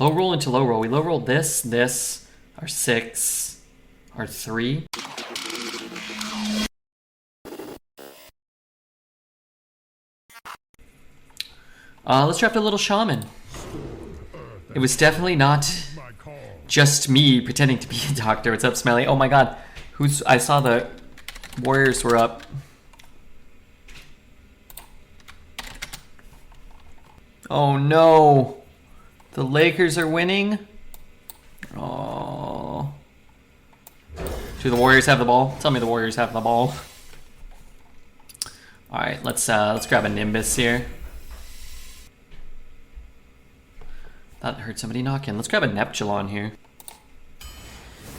Low roll into low roll. We low rolled this, our 6, our 3. Let's draft a little Shaman. It was definitely not just me pretending to be a doctor. What's up, Smelly? Oh my god. I saw the Warriors were up. Oh no. The Lakers are winning. Oh. Do the Warriors have the ball? Tell me the Warriors have the ball. All right, let's grab a Nimbus here. That heard somebody knocking. Let's grab a NEPTULON here.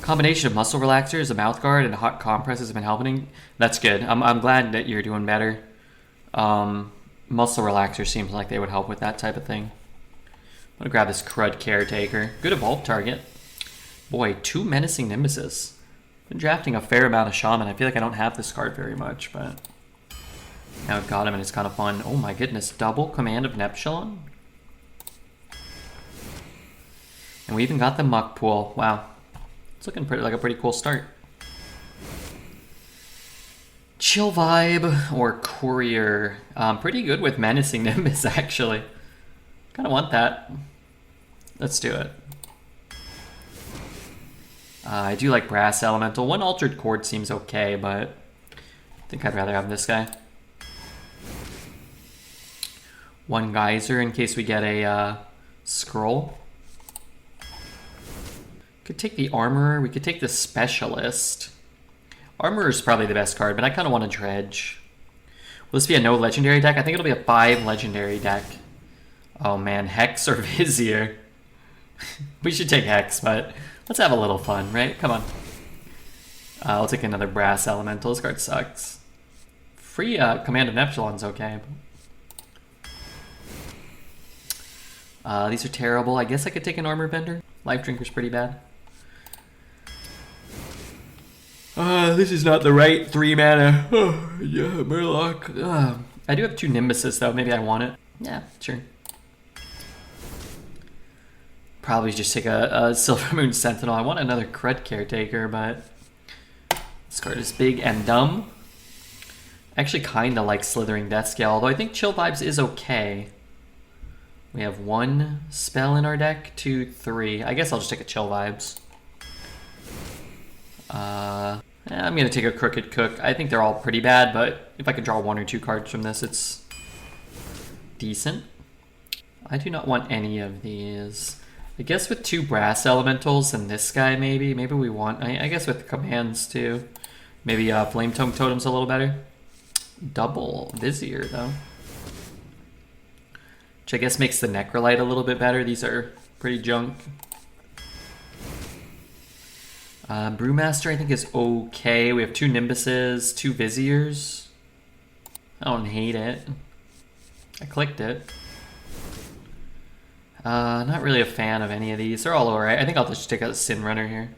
Combination of muscle relaxers, a mouth guard, and hot compresses have been helping. That's good. I'm glad that you're doing better. Muscle relaxer seems like they would help with that type of thing. I'm gonna grab this crud caretaker. Good evolve target. Boy, 2 menacing Nimbuses. Been drafting a fair amount of Shaman. I feel like I don't have this card very much, but now I've got him and it's kind of fun. Oh my goodness, double command of NEPTULON. And we even got the muck pool. Wow. It's looking like a pretty cool start. Chill Vibe or Courier. Pretty good with Menacing Nimbus, actually. Kind of want that. Let's do it. I do like Brass Elemental. 1 Altered Chord seems okay, but I think I'd rather have this guy. 1 Geyser in case we get a Scroll. Could take the Armorer. We could take the Specialist. Armorer is probably the best card, but I kind of want to Dredge. Will this be a no legendary deck? I think it'll be a 5 legendary deck. Oh man, Hex or Vizier. We should take Hex, but let's have a little fun, right? Come on. I'll take another Brass Elemental. This card sucks. Free Command of NEPTULON's okay. These are terrible. I guess I could take an Armor Bender. Life Drinker's pretty bad. This is not the right 3 mana. Oh, yeah, Murloc. I do have 2 Nimbuses though. Maybe I want it. Yeah, sure. Probably just take a Silver Moon Sentinel. I want another Crud Caretaker, but this card is big and dumb. I actually kind of like Slithering Deathscale, although I think Chill Vibes is okay. We have 1 spell in our deck, 2, 3. I guess I'll just take a Chill Vibes. I'm going to take a Crooked Cook. I think they're all pretty bad, but if I could draw 1 or 2 cards from this, it's decent. I do not want any of these. I guess with 2 Brass Elementals and this guy, maybe we want... I guess with commands, too. Maybe Flame Tongue Totem's a little better. Double Vizier, though. Which I guess makes the Necrolite a little bit better. These are pretty junk. Brewmaster I think is okay. We have 2 Nimbuses, 2 Viziers. I don't hate it. I clicked it. Not really a fan of any of these. They're all alright. I think I'll just take out a Sin Runner here.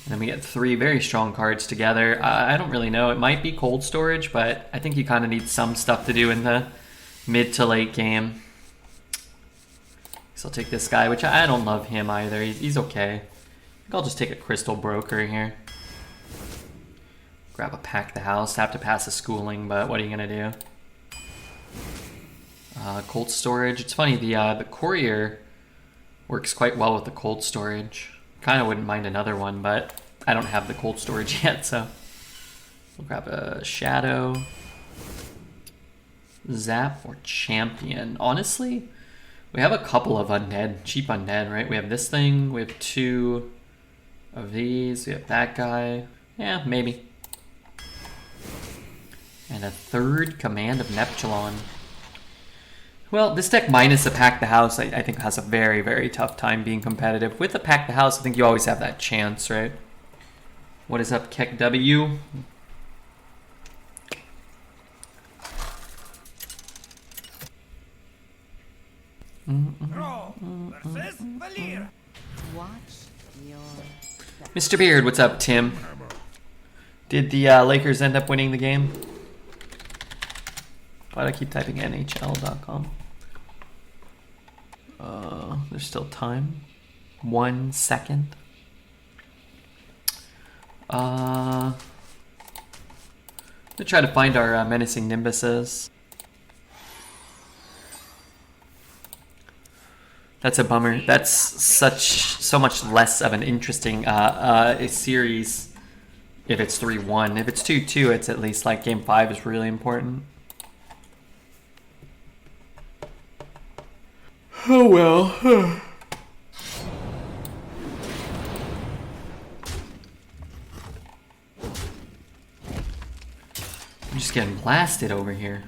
And then we get 3 very strong cards together. I don't really know. It might be Cold Storage, but I think you kind of need some stuff to do in the mid to late game. So I'll take this guy, which I don't love him either. He's okay. I think I'll just take a Crystal Broker here. Grab a Pack the House. Have to pass a Schooling, but what are you going to do? Cold Storage. It's funny, the Courier works quite well with the Cold Storage. Kind of wouldn't mind another one, but I don't have the Cold Storage yet, so we'll grab a Shadow, Zap, or Champion. Honestly, we have a couple of undead, cheap undead, right? We have this thing, we have 2 of these, we have that guy. Yeah, maybe. And a 3rd Command of NEPTULON. Well, this deck minus a Pack the House, I think has a very, very tough time being competitive. With a Pack the House, I think you always have that chance, right? What is up, Keck W? Mr. Beard, what's up, Tim? Did the Lakers end up winning the game? Why do I keep typing NHL.com? There's still time. 1 second. Let's try to find our menacing nimbuses. That's a bummer. That's so much less of an interesting series if it's 3-1. If it's 2-2, it's at least like game 5 is really important. Oh well. I'm just getting blasted over here.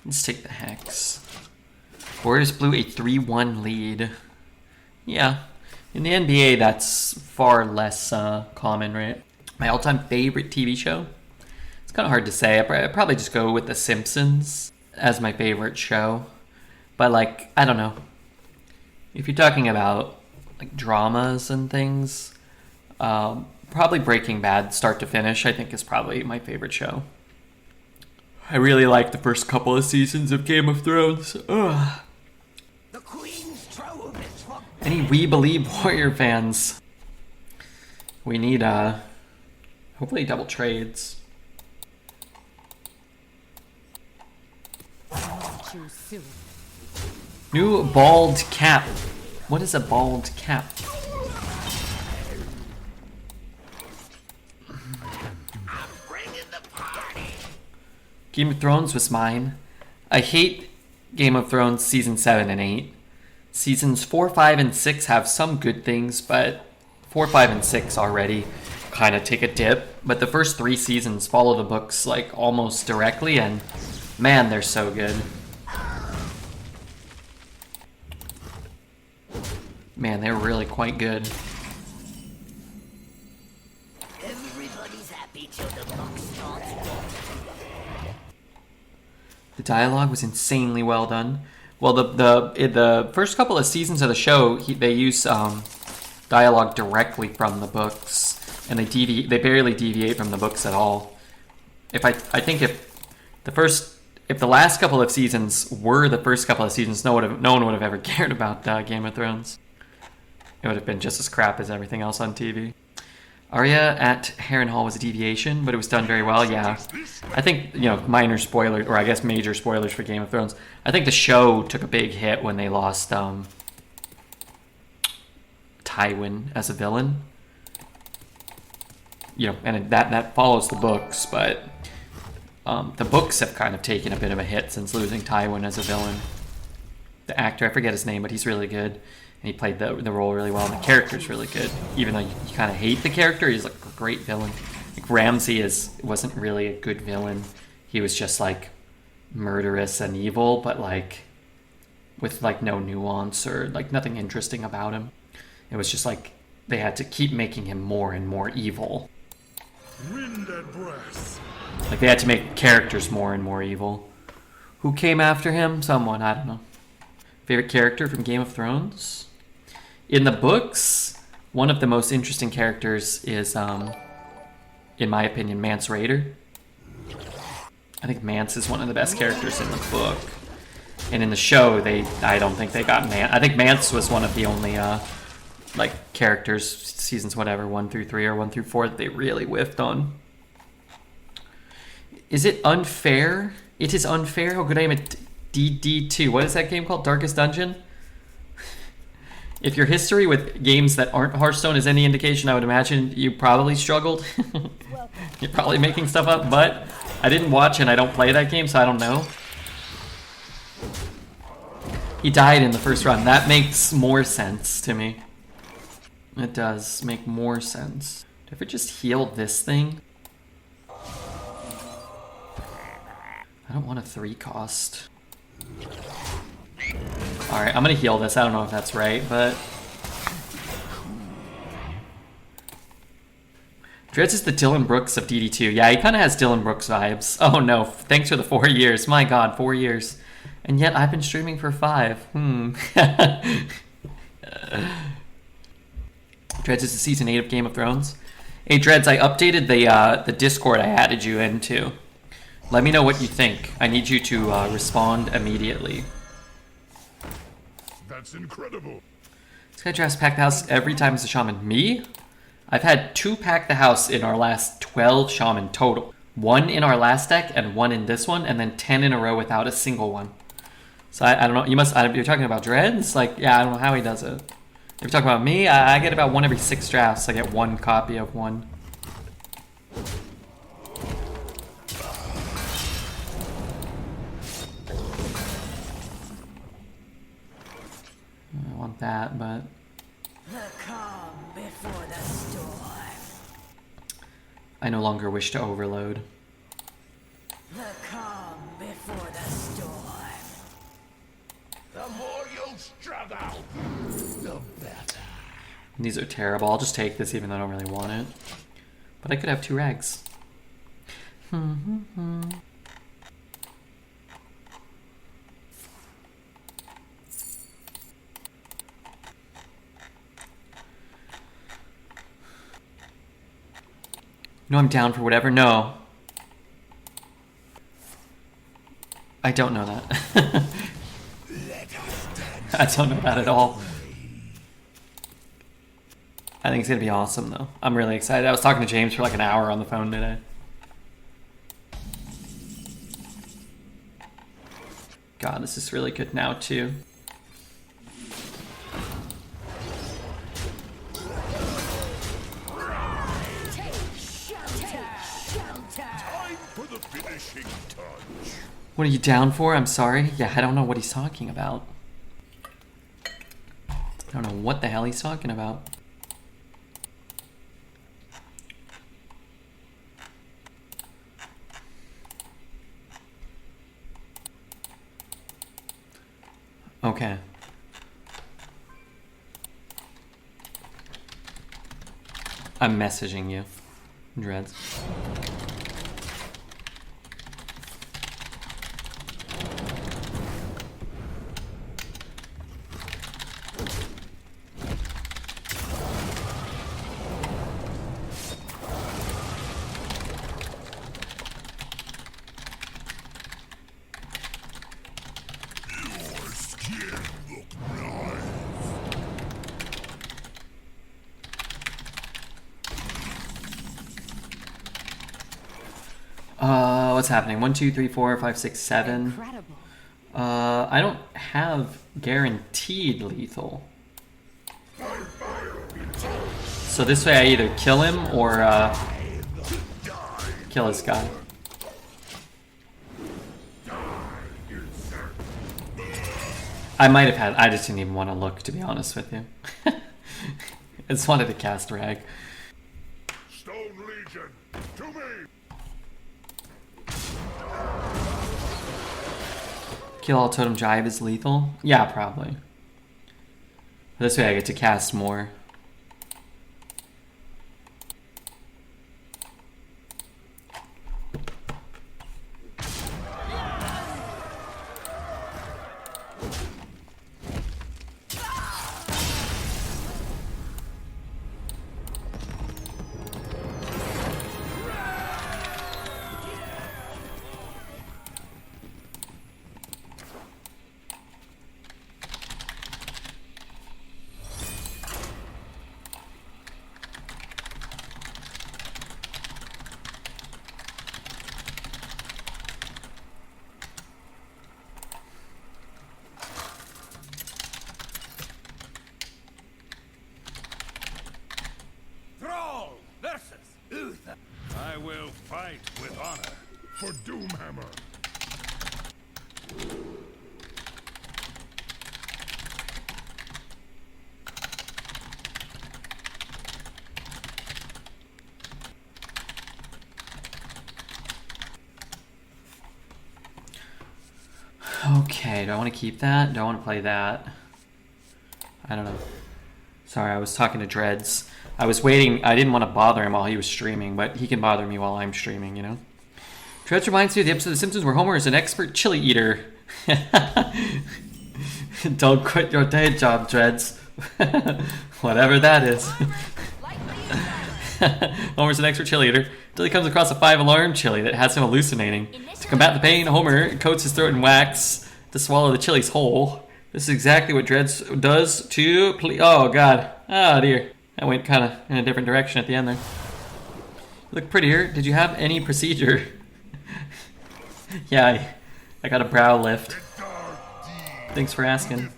Let's take the Hex. Warriors blew a 3-1 lead. Yeah, in the NBA that's far less common, right? My all-time favorite TV show? It's kind of hard to say. I'd probably just go with The Simpsons as my favorite show. But like, I don't know. If you're talking about like dramas and things, probably Breaking Bad, start to finish, I think is probably my favorite show. I really like the first couple of seasons of Game of Thrones. Ugh. The Queen's throne is for... Any We Believe Warrior fans? We need hopefully double trades. New bald cap. What is a bald cap? Game of Thrones was mine. I hate Game of Thrones season 7 and 8. Seasons 4, 5, and 6 have some good things, but 4, 5, and 6 already kind of take a dip. But the first 3 seasons follow the books like almost directly, and man, they're so good. Man, they're really quite good. Everybody's happy till the book starts. The dialogue was insanely well done. Well, the first couple of seasons of the show, they use dialogue directly from the books, and they barely deviate from the books at all. I think if the last couple of seasons were the first couple of seasons, no one would have ever cared about Game of Thrones. It would have been just as crap as everything else on TV. Arya at Harrenhal was a deviation, but it was done very well, yeah. I think, minor spoilers, or I guess major spoilers for Game of Thrones. I think the show took a big hit when they lost Tywin as a villain. And that follows the books, but the books have kind of taken a bit of a hit since losing Tywin as a villain. The actor, I forget his name, but he's really good. And he played the role really well, and the character's really good. Even though you kind of hate the character, he's like a great villain. Like Ramsay wasn't really a good villain. He was just like murderous and evil, but like with like no nuance or like nothing interesting about him. It was just like they had to keep making him more and more evil. Wind and breath. Like they had to make characters more and more evil. Who came after him? Someone, I don't know. Favorite character from Game of Thrones? In the books, one of the most interesting characters is, in my opinion, Mance Rayder. I think Mance is one of the best characters in the book. And in the show, I don't think they got Mance. I think Mance was one of the only, characters, seasons 1 through 3 or 1 through 4 that they really whiffed on. Is it unfair? It is unfair. How good I am at DD2. What is that game called? Darkest Dungeon? If your history with games that aren't Hearthstone is any indication, I would imagine you probably struggled. You're probably making stuff up, but I didn't watch and I don't play that game, so I don't know. He died in the first run. That makes more sense to me. It does make more sense. Did I ever just heal this thing? I don't want a 3 cost. Alright, I'm gonna heal this. I don't know if that's right, but... Dredge is the Dylan Brooks of DD2. Yeah, he kind of has Dylan Brooks vibes. Oh no, thanks for the 4 years. My god, 4 years. And yet I've been Dredge Dreads is the season 8 of Game of Thrones. Hey Dreads, I updated the Discord I added you into. Let me know what you think. I need you to respond immediately. That's incredible. This guy drafts pack the house every time as a shaman. Me? I've had 2 pack the house in our last 12 shaman total. 1 in our last deck and 1 in this one, and then 10 in a row without a single one. So I don't know. You're talking about Dreads? Like, yeah, I don't know how he does it. If you're talking about me, I get about 1 every 6 drafts. I get 1 copy of 1. I want that, but The calm before the storm. I no longer wish to overload. The calm before the storm. The more you struggle, the better. These are terrible. I'll just take this even though I don't really want it. But I could have 2 rags. No, I'm down for whatever. No. I don't know that. I don't know that at all. I think it's going to be awesome, though. I'm really excited. I was talking to James for like an hour on the phone today. God, this is really good now, too. Time for the finishing touch. What are you down for? I'm sorry. Yeah, I don't know what he's talking about. I don't know what the hell he's talking about. Okay. I'm messaging you, Dreads. Your skin look nice. What's happening? 1, 2, 3, 4, 5, 6, 7. Incredible. I don't have guaranteed lethal. So this way I either kill him or kill this guy. I might have had, I just didn't even want to look, to be honest with you. I just wanted to cast Rag. Stone Legion, to me. Kill all totem jive is lethal? Yeah, probably. This way I get to cast more. Thrall versus Uther. I will fight with honor. For Doomhammer. Okay, do I want to keep that? Do I want to play that? I don't know. Sorry, I was talking to Dreads. I was waiting. I didn't want to bother him while he was streaming, but he can bother me while I'm streaming, you know? Dreads reminds me of the episode of The Simpsons where Homer is an expert chili eater. Don't quit your day job, Dreads. Whatever that is. Homer's an expert cheerleader until he comes across a 5-alarm chili that has him hallucinating. To combat the pain, Homer coats his throat in wax to swallow the chili's whole. This is exactly what Dreads does to oh god. Oh dear. I went kind of in a different direction at the end there. You look prettier. Did you have any procedure? Yeah, I got a brow lift. Thanks for asking.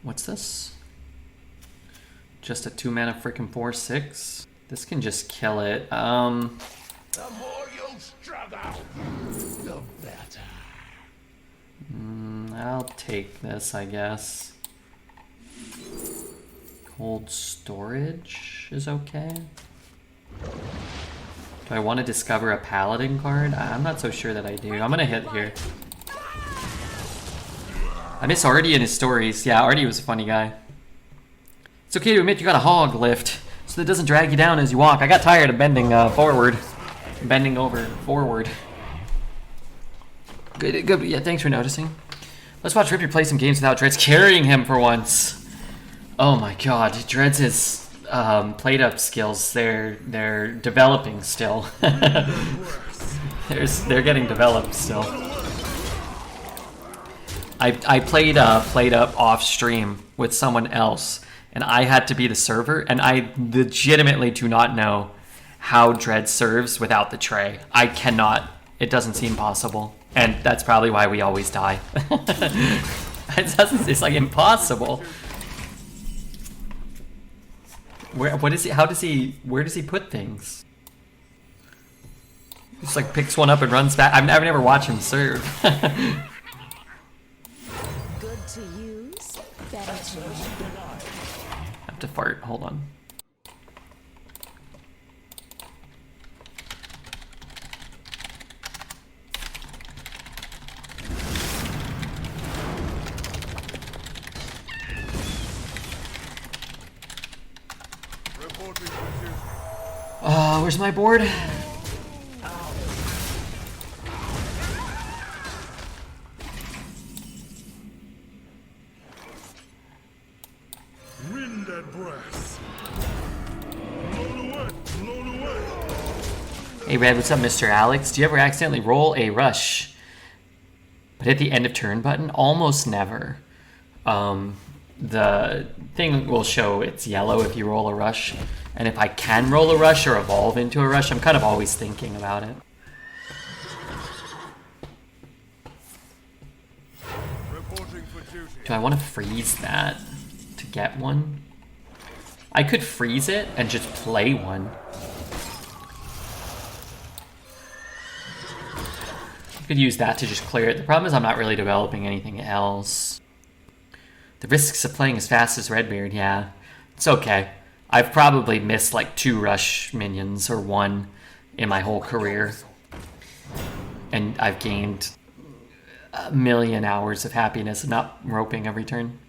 What's this? Just a 2-mana frickin' 4/6? This can just kill it. The more you struggle, the better. I'll take this, I guess. Cold storage is okay. Do I want to discover a paladin card? I'm not so sure that I do. I'm gonna hit here. I miss Artie and his stories. Yeah, Artie was a funny guy. It's okay to admit you got a hog lift, so that it doesn't drag you down as you walk. I got tired of bending forward. Bending over forward. Good, good. Yeah, thanks for noticing. Let's watch Ripper play some games without Dreads carrying him for once. Oh my god, Dreads' played-up skills, they're developing still. They're getting developed still. I played up off stream with someone else, and I had to be the server, and I legitimately do not know how Dread serves without the tray. I cannot. It doesn't seem possible, and that's probably why we always die. It's like impossible. What is he? How does he? Where does he put things? He just like picks one up and runs back. I've never watched him serve. Good to use, better to I have to fart. Hold on. Where's my board? Wind and breath. Blown away, blown away. Hey Red, what's up, Mr. Alex? Do you ever accidentally roll a rush, but hit the end of turn button? Almost never. The thing will show it's yellow if you roll a rush. And if I can roll a rush or evolve into a rush, I'm kind of always thinking about it. Do I want to freeze that to get one? I could freeze it and just play one. I could use that to just clear it. The problem is I'm not really developing anything else. The risks of playing as fast as Redbeard, yeah. It's okay. I've probably missed like 2 rush minions or 1 in my whole career. And I've gained a million hours of happiness of not roping every turn.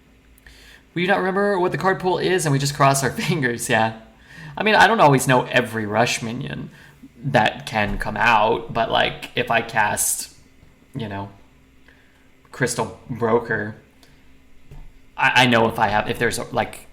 We do not remember what the card pool is and we just cross our fingers, yeah. I mean, I don't always know every rush minion that can come out, but like if I cast, you know, Crystal Broker, I know if there's like,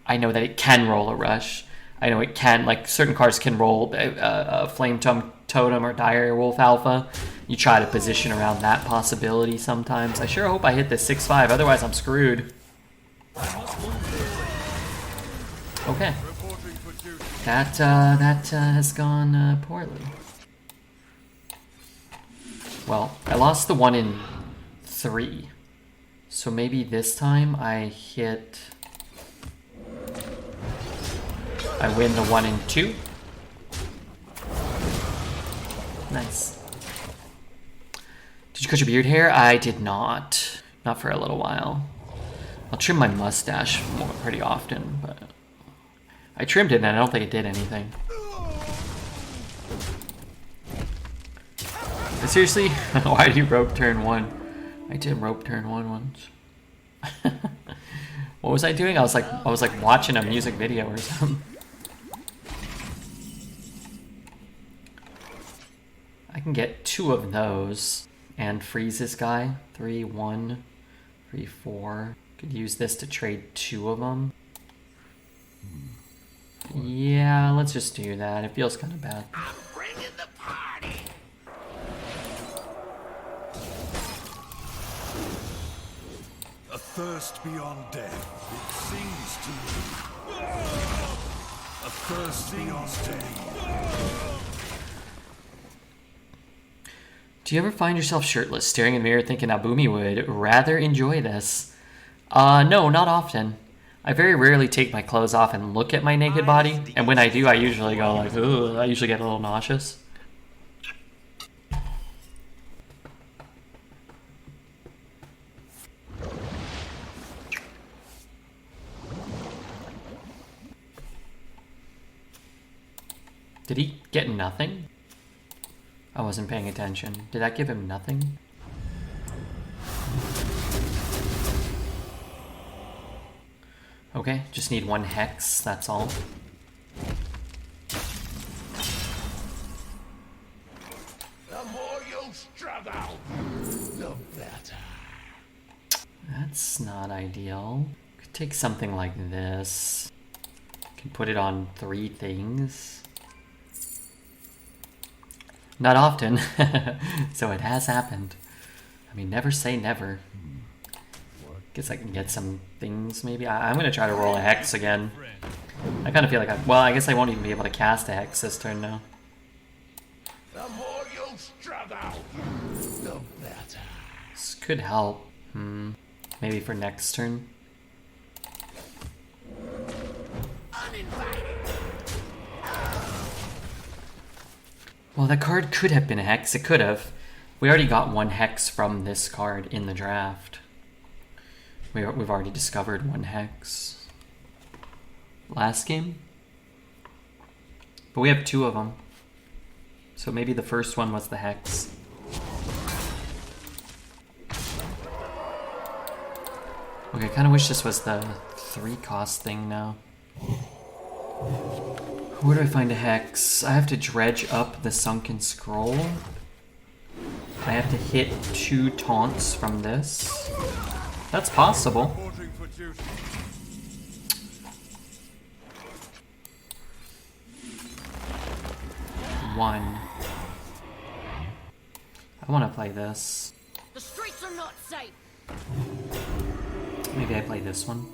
I know that it can roll a rush. I know it can, like, certain cards can roll a Flame Totem or Dire Wolf Alpha. You try to position around that possibility sometimes. I sure hope I hit this 6/5, otherwise I'm screwed. Okay. That has gone poorly. Well, I lost the 1 in 3. So maybe this time I hit... I win the 1 in 2. Nice. Did you cut your beard hair? I did not. Not for a little while. I'll trim my mustache pretty often, but... I trimmed it and I don't think it did anything. Seriously? Why do you rope turn 1? I did rope turn 1 once. What was I doing? I was like watching a music video or something. I can get 2 of those and freeze this guy. 3, 1, 3, 4. Could use this to trade 2 of them. Yeah, let's just do that. It feels kind of bad. I'm bringing the party. A thirst beyond death. It sings to me. A thirst beyond death. Do you ever find yourself shirtless, staring in the mirror, thinking Abumi would rather enjoy this? No, not often. I very rarely take my clothes off and look at my naked body, and when I do, I usually go like, ugh, I usually get a little nauseous. Did he get nothing? I wasn't paying attention. Did that give him nothing? Okay, just need 1 hex, that's all. The more you struggle, the better. That's not ideal. Could take something like this. Can put it on 3 things. Not often, so it has happened. I mean, never say never. Guess I can get some things, maybe. I'm gonna try to roll a hex again. I kind of feel like well, I guess I won't even be able to cast a hex this turn now. The more you struggle, the better. This could help. Maybe for next turn. Uninvited. Well, that card could have been a hex. It could have. We already got 1 hex from this card in the draft. We've already discovered 1 hex. Last game? But we have 2 of them. So maybe the first one was the hex. Okay, I kind of wish this was the 3-cost thing now. Where do I find a hex? I have to dredge up the sunken scroll. I have to hit 2 taunts from this. That's possible. Reporting for duty. One. I want to play this. The streets are not safe. Maybe I play this one.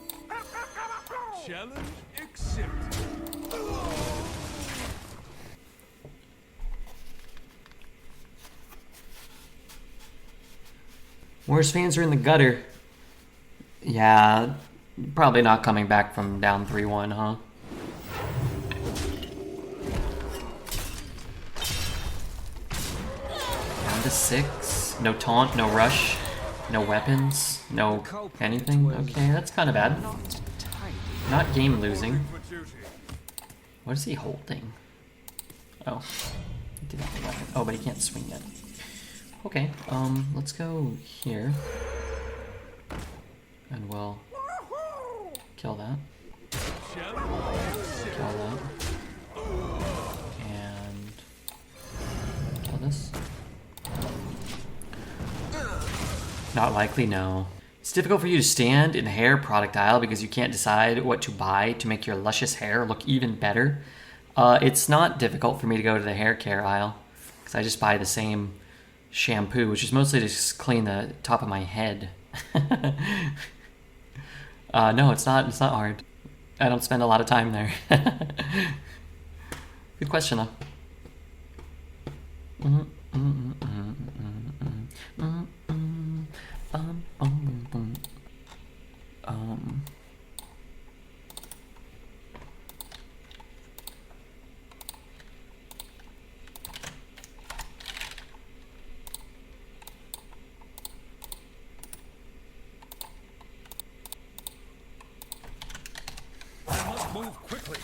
Challenge accepted. Worst fans are in the gutter. Yeah, probably not coming back from down 3-1, huh? Down to 6. No taunt, no rush, no weapons, no anything. Okay, that's kind of bad. Not game losing. For duty. What is he holding? Oh, he did have a weapon. Oh, but he can't swing yet. Okay, let's go here. And we'll kill that. Kill that. And kill this. Not likely, no. It's difficult for you to stand in the hair product aisle because you can't decide what to buy to make your luscious hair look even better. It's not difficult for me to go to the hair care aisle because I just buy the same shampoo, which is mostly to just clean the top of my head. No, it's not hard. I don't spend a lot of time there. Good question, though. I must move quickly.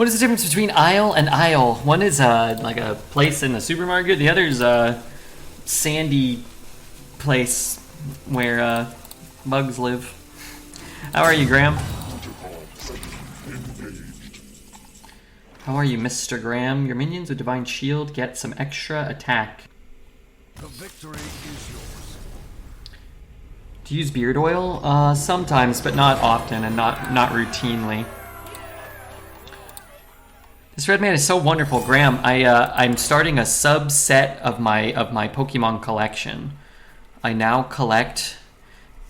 What is the difference between aisle and aisle? One is like a place in the supermarket. The other is a sandy place where bugs live. How are you, Graham? How are you, Mr. Graham? Your minions with Divine Shield get some extra attack. The victory is yours. Do you use beard oil? Sometimes, but not often and not routinely. This red man is so wonderful, Graham. I'm starting a subset of my Pokemon collection. I now collect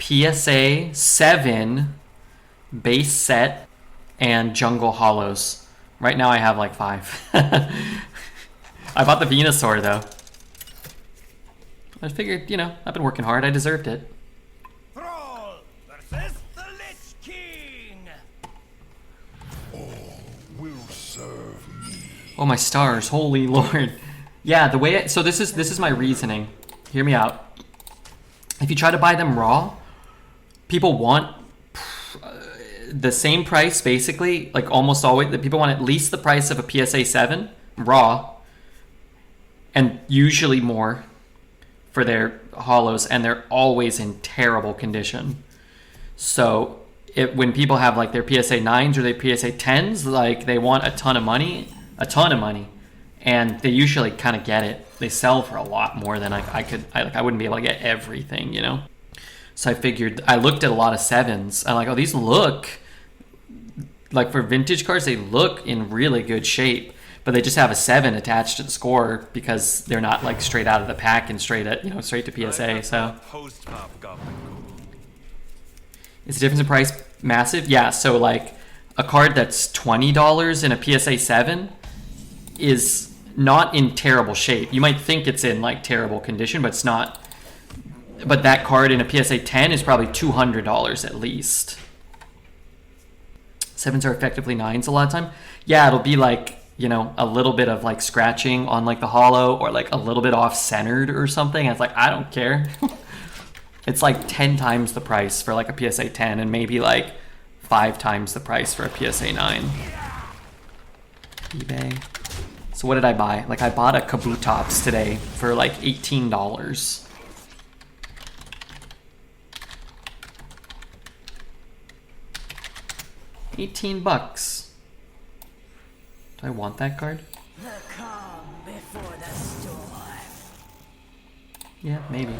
PSA 7 base set and Jungle Hollows. Right now I have like 5. I bought the Venusaur though. I figured, you know, I've been working hard. I deserved it. Thrall versus the Lich King. Will serve me. Oh my stars, holy lord. Yeah, the way so this is my reasoning. Hear me out. If you try to buy them raw, people want the same price basically, like almost always. The people want at least the price of a PSA 7 raw, and usually more for their hollows, and they're always in terrible condition. So when people have like their PSA 9s or their PSA 10s, like they want a ton of money, and they usually kind of get it. They sell for a lot more than I wouldn't be able to get everything, you know. So I figured, I looked at a lot of 7s. I'm like, oh, these look like, for vintage cards, they look in really good shape, but they just have a 7 attached to the score because they're not like straight out of the pack and straight to PSA. So is the difference in price massive? Yeah. So like a card that's $20 in a PSA 7 is not in terrible shape. You might think it's in like terrible condition, but it's not. But that card in a PSA 10 is probably $200 at least. 7s are effectively 9s a lot of time. Yeah, it'll be like, you know, a little bit of like scratching on like the hollow, or like a little bit off centered or something. And it's like, I don't care. It's like 10 times the price for like a PSA 10 and maybe like 5 times the price for a PSA 9. eBay. So what did I buy? Like I bought a Kabutops today for like $18. 18 bucks. Do I want that card? The calm before the storm. Yeah, maybe.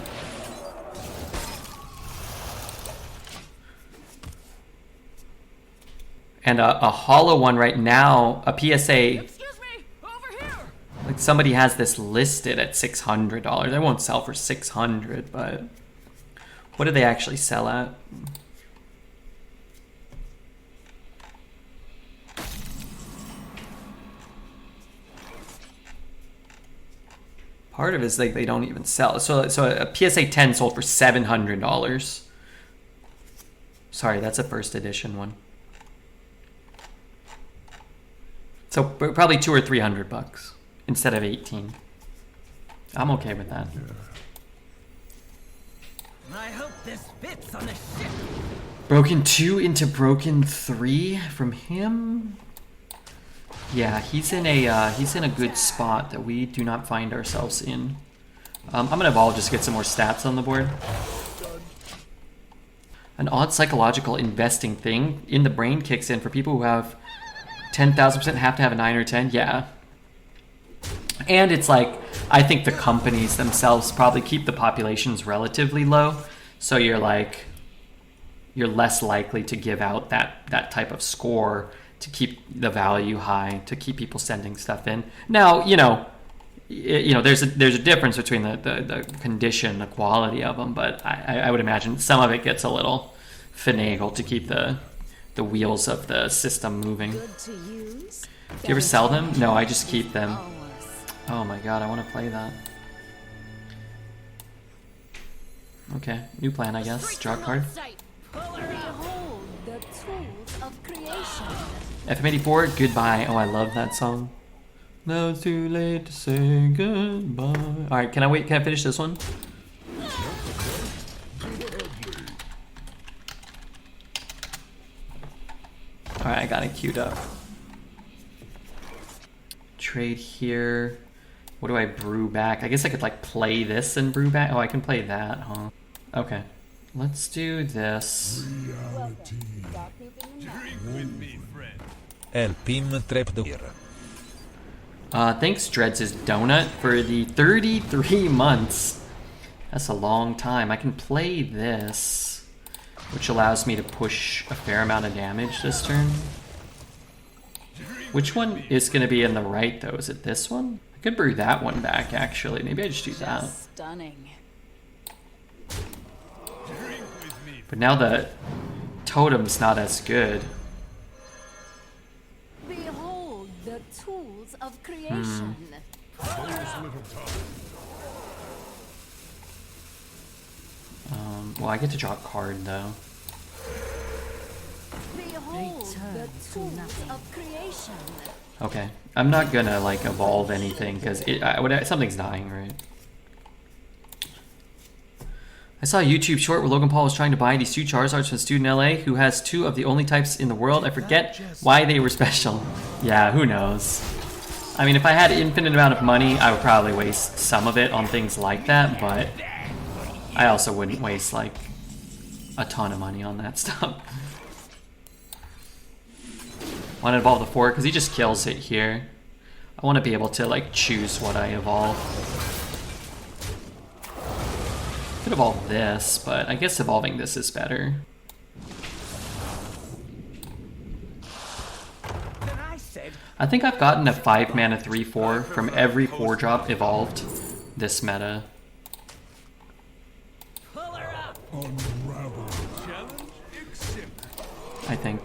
And a hollow one right now, a PSA. Excuse me, over here. Like somebody has this listed at $600. They won't sell for $600, but what do they actually sell at? Part of it is like they don't even sell. So a PSA 10 sold for $700. Sorry, that's a first edition one. So probably $200 or $300 instead of 18. I'm okay with that. I hope this fits on the ship. Broken 2 into Broken 3 from him. Yeah, he's in a good spot that we do not find ourselves in. I'm gonna evolve just to get some more stats on the board. An odd psychological investing thing in the brain kicks in for people who have 10,000% have to have a 9 or 10. Yeah. And it's like, I think the companies themselves probably keep the populations relatively low. So you're less likely to give out that type of score to keep the value high, to keep people sending stuff in. Now, there's a difference between the condition, the quality of them, but I would imagine some of it gets a little finagled to keep the wheels of the system moving. Do you ever sell them? No, I just keep them. Oh my god, I want to play that. Okay, new plan, I guess. Draw a card. FM84, goodbye. Oh, I love that song. Now it's too late to say goodbye. Alright, can I finish this one? Alright, I got it queued up. Trade here. What do I brew back? I guess I could like play this and brew back. Oh, I can play that, huh? Okay. Let's do this. El pin trap the Thanks, Dreads' Donut, for the 33 months. That's a long time. I can play this, which allows me to push a fair amount of damage this turn. Which one is going to be in the right, though? Is it this one? I could brew that one back, actually. Maybe I just do that. Stunning. But now the totem's not as good. Behold the tools of creation. Well, I get to draw a card, though. Behold the tools of creation. Okay. I'm not gonna, like, evolve anything, because something's dying, right? I saw a YouTube short where Logan Paul was trying to buy these 2 Charizards from a student in LA who has 2 of the only types in the world. I forget why they were special. Yeah, who knows? I mean, if I had infinite amount of money, I would probably waste some of it on things like that, but I also wouldn't waste, like, a ton of money on that stuff. Want to evolve the 4 because he just kills it here. I want to be able to, like, choose what I evolve. Could evolve this, but I guess evolving this is better. I think I've gotten a 5 mana 3/4 from every 4-drop evolved this meta. I think.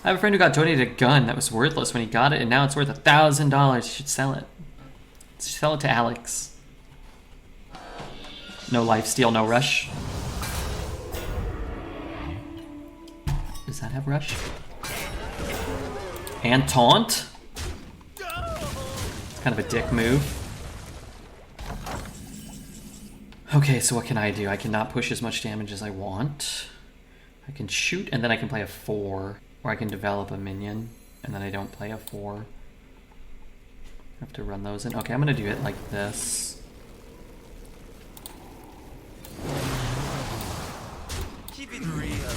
I have a friend who got donated a gun that was worthless when he got it, and now it's worth $1,000. You should sell it. Sell it to Alex. No lifesteal, no rush. Does that have rush? And taunt? It's kind of a dick move. Okay, so what can I do? I cannot push as much damage as I want. I can shoot and then I can play a 4. Or I can develop a minion and then I don't play a 4. I have to run those in. Okay, I'm gonna do it like this. Keep it real.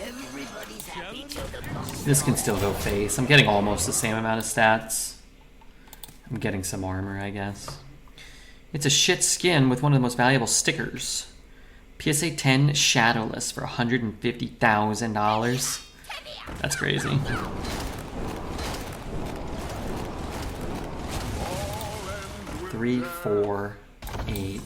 Everybody's happy till the boss. This can still go face. I'm getting almost the same amount of stats. I'm getting some armor, I guess. It's a shit skin with one of the most valuable stickers. PSA 10 Shadowless for $150,000. That's crazy. Three, 4, 8.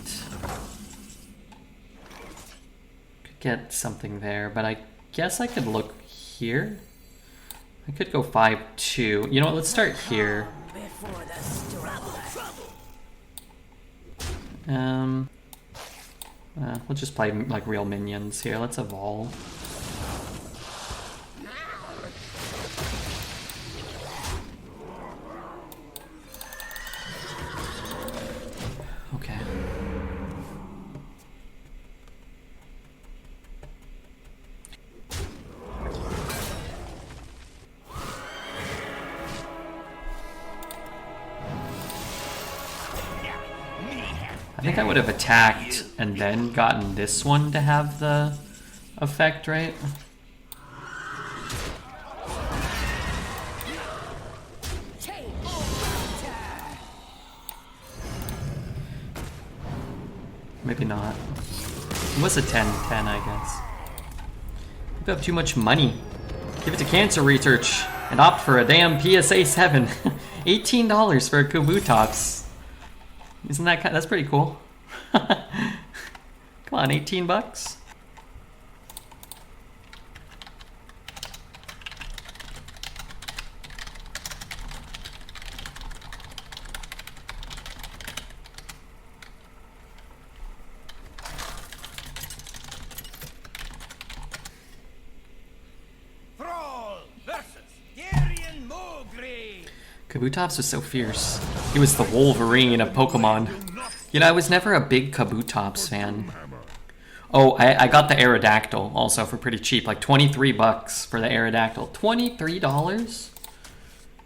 Could get something there, but I guess I could look here. I could go 5-2. You know what? Let's start here. Before the storm. We'll just play like real minions here. Let's evolve. Okay. I think I would have attacked and then gotten this one to have the effect, right? Maybe not. It was a 10-10, I guess. You have too much money. Give it to cancer research and opt for a damn PSA 7. $18 for a Kabutops. Isn't that that's pretty cool? Come on, 18 bucks. Thrall versus Garian Mogri. Kabutops was so fierce. He was the Wolverine of Pokemon. You know, I was never a big Kabutops fan. Oh, I got the Aerodactyl also for pretty cheap, like 23 bucks for the Aerodactyl. $23?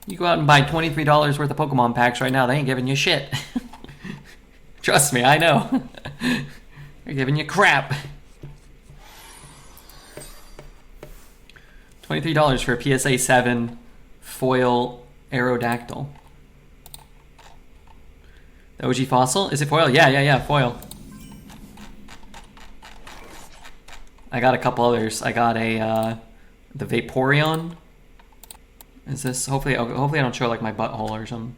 You go out and buy $23 worth of Pokemon packs right now, they ain't giving you shit. Trust me, I know. They're giving you crap. $23 for a PSA 7 foil Aerodactyl. The OG fossil? Is it foil? Yeah, foil. I got a couple others. I got a the Vaporeon. Is this hopefully I don't show like my butthole or something.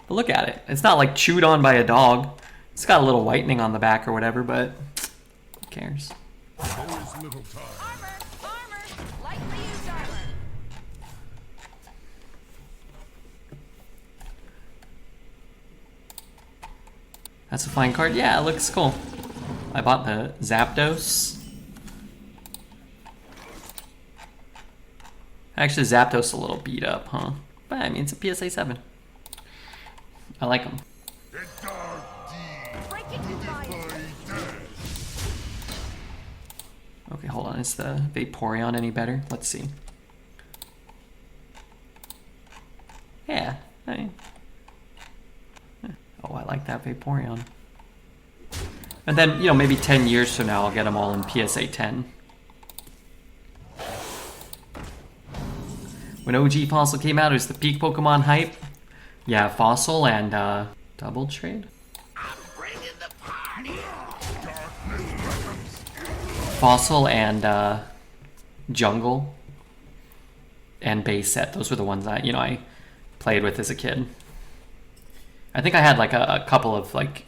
But look at it. It's not like chewed on by a dog. It's got a little whitening on the back or whatever, but who cares? Always little time. Armor! Lightly used armor. That's a flying card. Yeah, it looks cool. I bought the Zapdos. Actually, Zapdos a little beat up, huh? But I mean, it's a PSA 7. I like them. The dark deed Break it to fire. by death. Okay, hold on. Is the Vaporeon any better? Let's see. Yeah. I mean, oh, I like that Vaporeon. And then, you know, maybe 10 years from now, I'll get them all in PSA 10. When OG Fossil came out, it was the peak Pokemon hype. Yeah, Fossil and Double Trade. Fossil and Jungle and Base Set. Those were the ones I played with as a kid. I think I had like a couple of like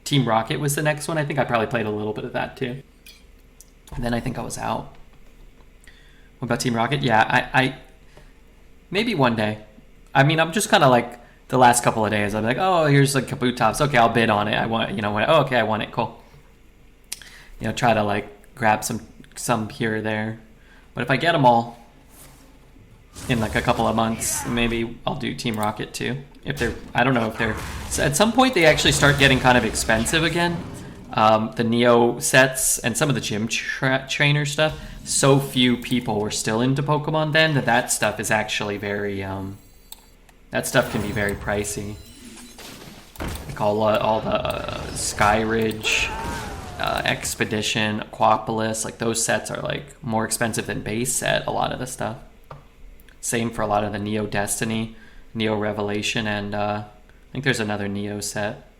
Team Rocket was the next one. I think I probably played a little bit of that too. And then I think I was out. What about Team Rocket? Yeah, I maybe one day. I mean, I'm just kind of like the last couple of days. I'm like, oh, here's like Kabutops. Okay, I'll bid on it. I want, oh, okay, I want it. Cool. Try to like grab some here or there. But if I get them all in like a couple of months, maybe I'll do Team Rocket too. I don't know if they're, so at some point they actually start getting kind of expensive again. The Neo sets and some of the gym trainer stuff. So few people were still into Pokemon then that stuff is actually very, that stuff can be very pricey. Like all the Sky Ridge, Expedition, Aquapolis, like those sets are like more expensive than base set, a lot of the stuff. Same for a lot of the Neo Destiny, Neo Revelation, and I think there's another Neo set.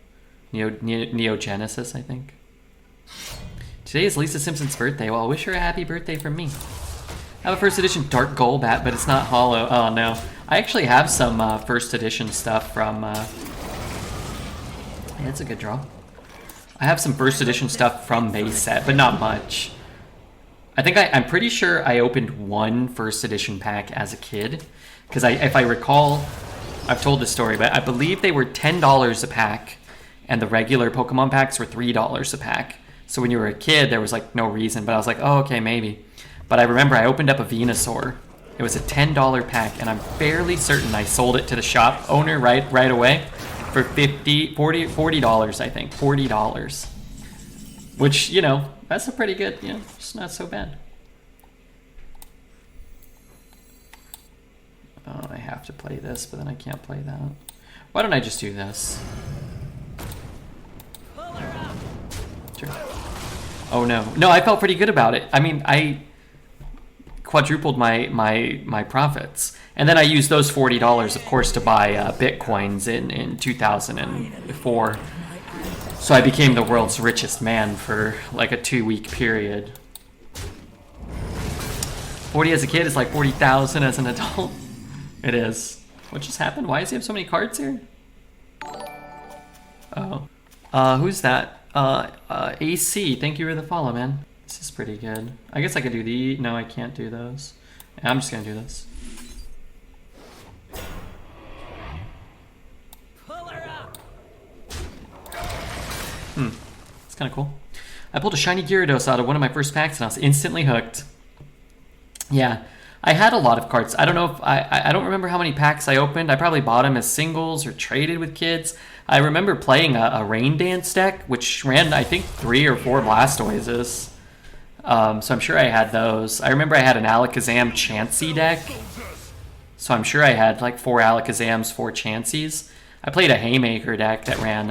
Neo Genesis, I think. Today is Lisa Simpson's birthday. Well, I wish her a happy birthday from me. I have a first edition Dark Golbat, but it's not holo. Oh no. I actually have some first edition stuff from... yeah, that's a good draw. I have some first edition stuff from base set, but not much. I think I'm pretty sure I opened one first edition pack as a kid. Because if I recall, I've told this story, but I believe they were $10 a pack. And the regular Pokemon packs were $3 a pack. So when you were a kid, there was like no reason. But I was like, oh, okay, maybe. But I remember I opened up a Venusaur. It was a $10 pack. And I'm fairly certain I sold it to the shop owner right away. For $40, I think. $40. Which, that's a pretty good, it's not so bad. Oh, I have to play this, but then I can't play that. Why don't I just do this? Sure. Oh no. No, I felt pretty good about it. I mean, I quadrupled my profits. And then I used those $40, of course, to buy Bitcoins in 2004. So I became the world's richest man for like a 2-week period. 40 as a kid is like 40,000 as an adult. It is. What just happened? Why does he have so many cards here? Oh. Who's that? AC, thank you for the follow, man. This is pretty good. I guess I could do the... No, I can't do those. I'm just gonna do this. It's kind of cool. I pulled a shiny Gyarados out of one of my first packs and I was instantly hooked. Yeah, I had a lot of cards. I don't know if I don't remember how many packs I opened. I probably bought them as singles or traded with kids. I remember playing a Rain Dance deck, which ran, I think, 3 or 4 Blastoises. So I'm sure I had those. I remember I had an Alakazam Chansey deck. So I'm sure I had like 4 Alakazams, 4 Chanseys. I played a Haymaker deck that ran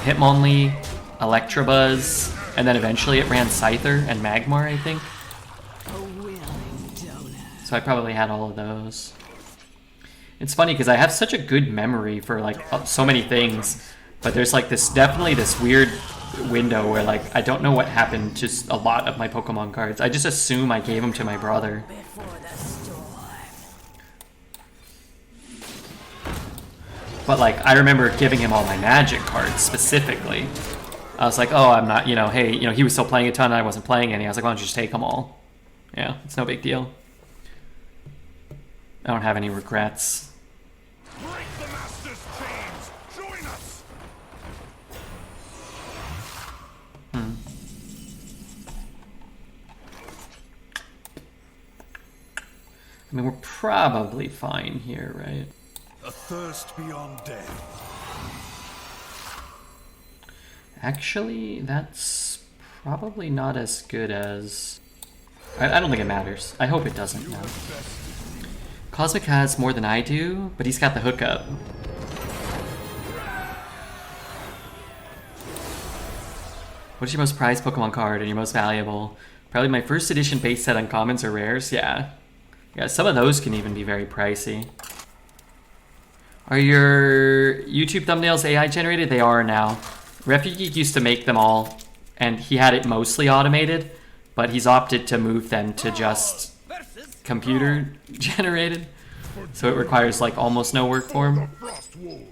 Hitmonlee, Electabuzz, and then eventually it ran Scyther and Magmar, I think. So I probably had all of those. It's funny because I have such a good memory for like so many things, but there's like definitely this weird window where like I don't know what happened to a lot of my Pokemon cards. I just assume I gave them to my brother. But like I remember giving him all my Magic cards specifically. I was like, oh, I'm not, hey, he was still playing a ton and I wasn't playing any. I was like, why don't you just take them all? Yeah, it's no big deal. I don't have any regrets. Break the master's chains. Join us. I mean, we're probably fine here, right? A thirst beyond death. Actually, that's probably not as good as... I don't think it matters. I hope it doesn't now. Cosmic has more than I do, but he's got the hookup. What is your most prized Pokemon card and your most valuable? Probably my first edition base set uncommons or rares, yeah. Yeah, some of those can even be very pricey. Are your YouTube thumbnails AI generated? They are now. Refugee used to make them all, and he had it mostly automated, but he's opted to move them to just computer generated, so it requires like almost no work for him. Can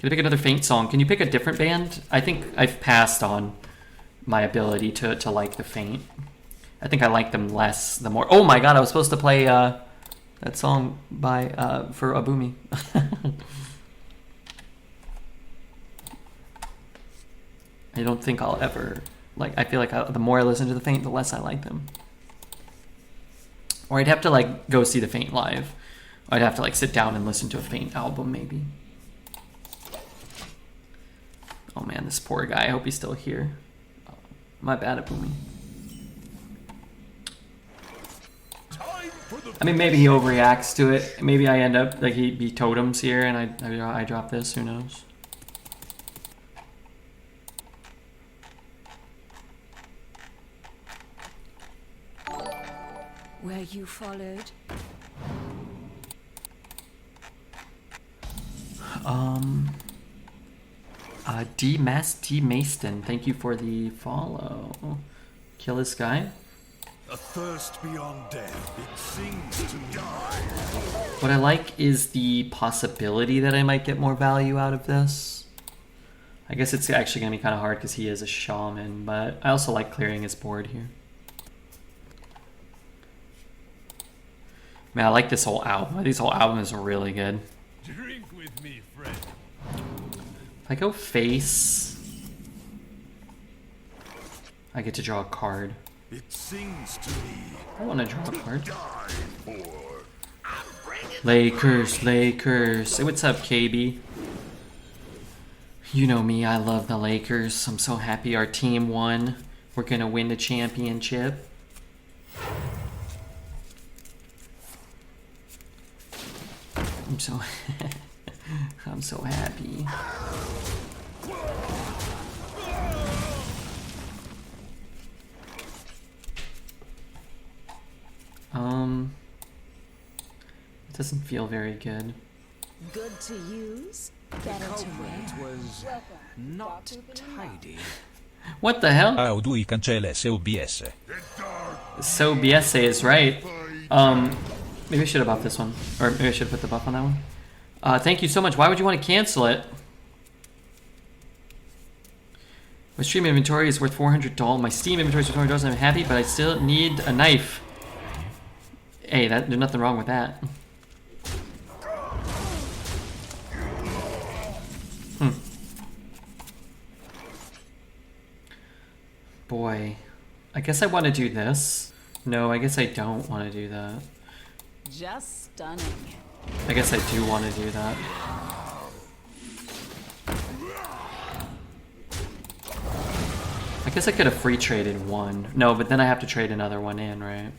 I pick another Faint song? Can you pick a different band? I think I've passed on my ability to like the Faint. I think I like them less the more. Oh my god, I was supposed to play that song by for Abumi. I don't think I'll ever I feel like the more I listen to the Faint, the less I like them. Or I'd have to like go see the Faint live. I'd have to like sit down and listen to a Faint album maybe. Oh man, this poor guy. I hope he's still here. My bad, Abumi. I mean, maybe he overreacts to it. Maybe I end up like he totems here and I drop this. Who knows? Were you followed? D Maston, thank you for the follow. Kill this guy. A thirst beyond death. It sings to die. What I like is the possibility that I might get more value out of this. I guess it's actually going to be kind of hard because he is a shaman, but I also like clearing his board here. Man, I like this whole album. This whole album is really good. Drink with me, friend. If I go face, I get to draw a card. It sings to me. I want to draw a card. Lakers. Hey, what's up, KB? You know me, I love the Lakers. I'm so happy our team won. We're gonna win the championship. I'm so happy. It doesn't feel very good. Good to use, better to wear. Was not tidy. What the hell? Audui cancella SOBS. So BSA is right. Maybe I should have buffed this one. Or maybe I should have put the buff on that one. Thank you so much. Why would you want to cancel it? My stream inventory is worth $400. My Steam inventory is worth $400 and I'm happy, but I still need a knife. Hey, there's nothing wrong with that. Boy. I guess I want to do this. No, I guess I don't want to do that. Just stunning. I guess I do want to do that. I guess I could have free traded one. No, but then I have to trade another one in, right?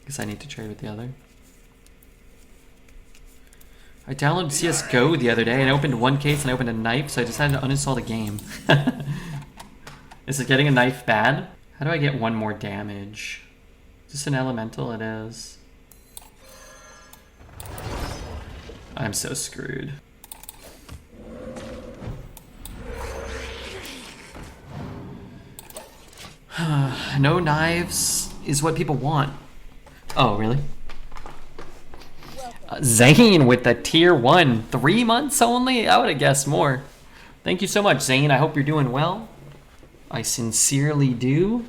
Guess I need to trade with the other. I downloaded CSGO the other day and I opened one case and I opened a knife, so I decided to uninstall the game. Is it getting a knife bad? How do I get one more damage? Is this an elemental? It is. I'm so screwed. No knives is what people want. Oh, really? Zane with the tier 1. 3 months only? I would have guessed more. Thank you so much, Zane. I hope you're doing well. I sincerely do.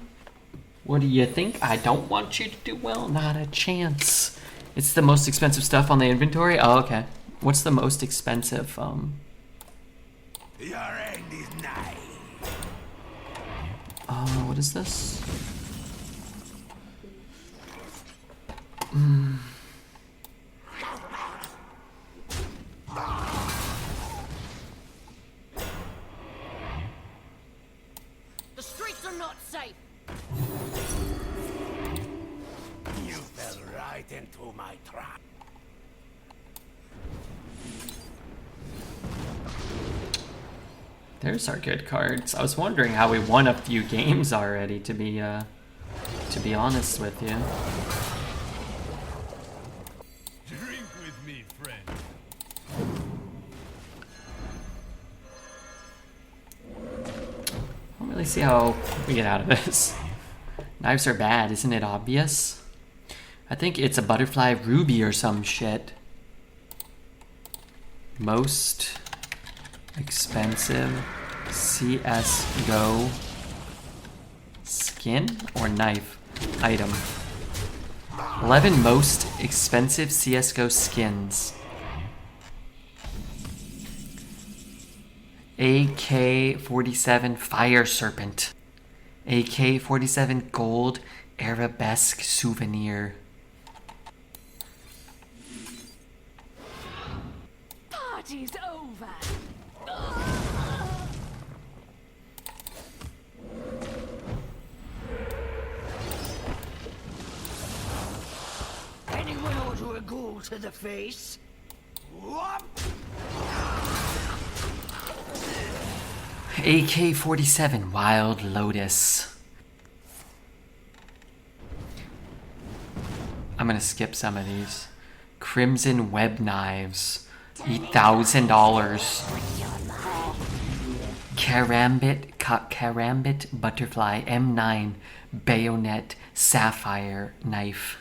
What do you think? I don't want you to do well. Not a chance. It's the most expensive stuff on the inventory? Oh, okay. What's the most expensive? Your end is nigh. What is this? The streets are not safe. You fell right into my trap. There's our good cards. I was wondering how we won a few games already, to be honest with you. Drink with me, friend. I don't really see how we get out of this. Knives are bad, isn't it obvious? I think it's a butterfly ruby or some shit. Most expensive CSGO skin or knife item. 11 most expensive CSGO skins. AK-47 Fire Serpent. AK-47 Gold Arabesque Souvenir. Party's over. Anyone order a ghoul to the face? Whoop! AK-47 Wild Lotus. I'm gonna skip some of these. Crimson Web Knives. $8,000. Karambit Butterfly M9 Bayonet Sapphire Knife.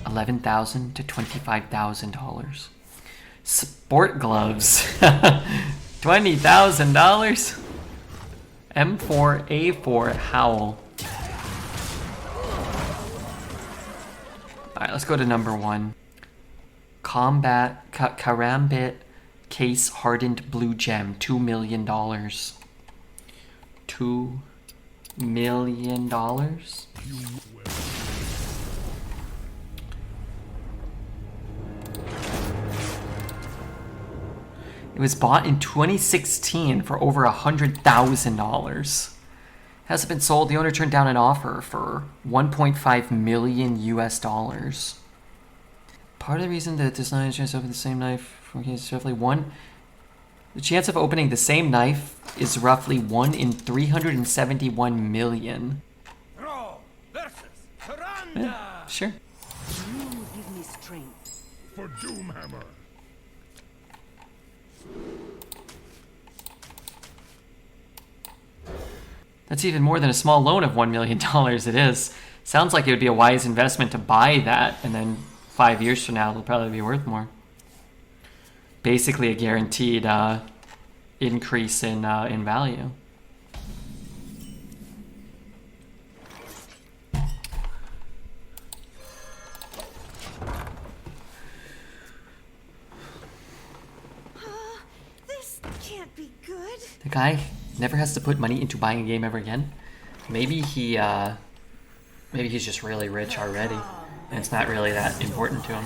$11,000 to $25,000. Sport gloves. $20,000. M4A4 Howl. Alright, let's go to number 1. Karambit Case Hardened Blue Gem. $2 million. $2 million? It was bought in 2016 for over $100,000. Hasn't been sold. The owner turned down an offer for 1.5 million US dollars. Part of the reason that this knife is open the same knife from case is roughly one. The chance of opening the same knife is roughly 1 in 371 million. Roll versus surrender. Yeah, sure. You give me strength. For Doomhammer. That's even more than a small loan of $1 million it is. Sounds like it would be a wise investment to buy that, and then 5 years from now it'll probably be worth more. Basically a guaranteed increase in value. This can't be good. The guy never has to put money into buying a game ever again. Maybe he's just really rich already, and it's not really that important to him.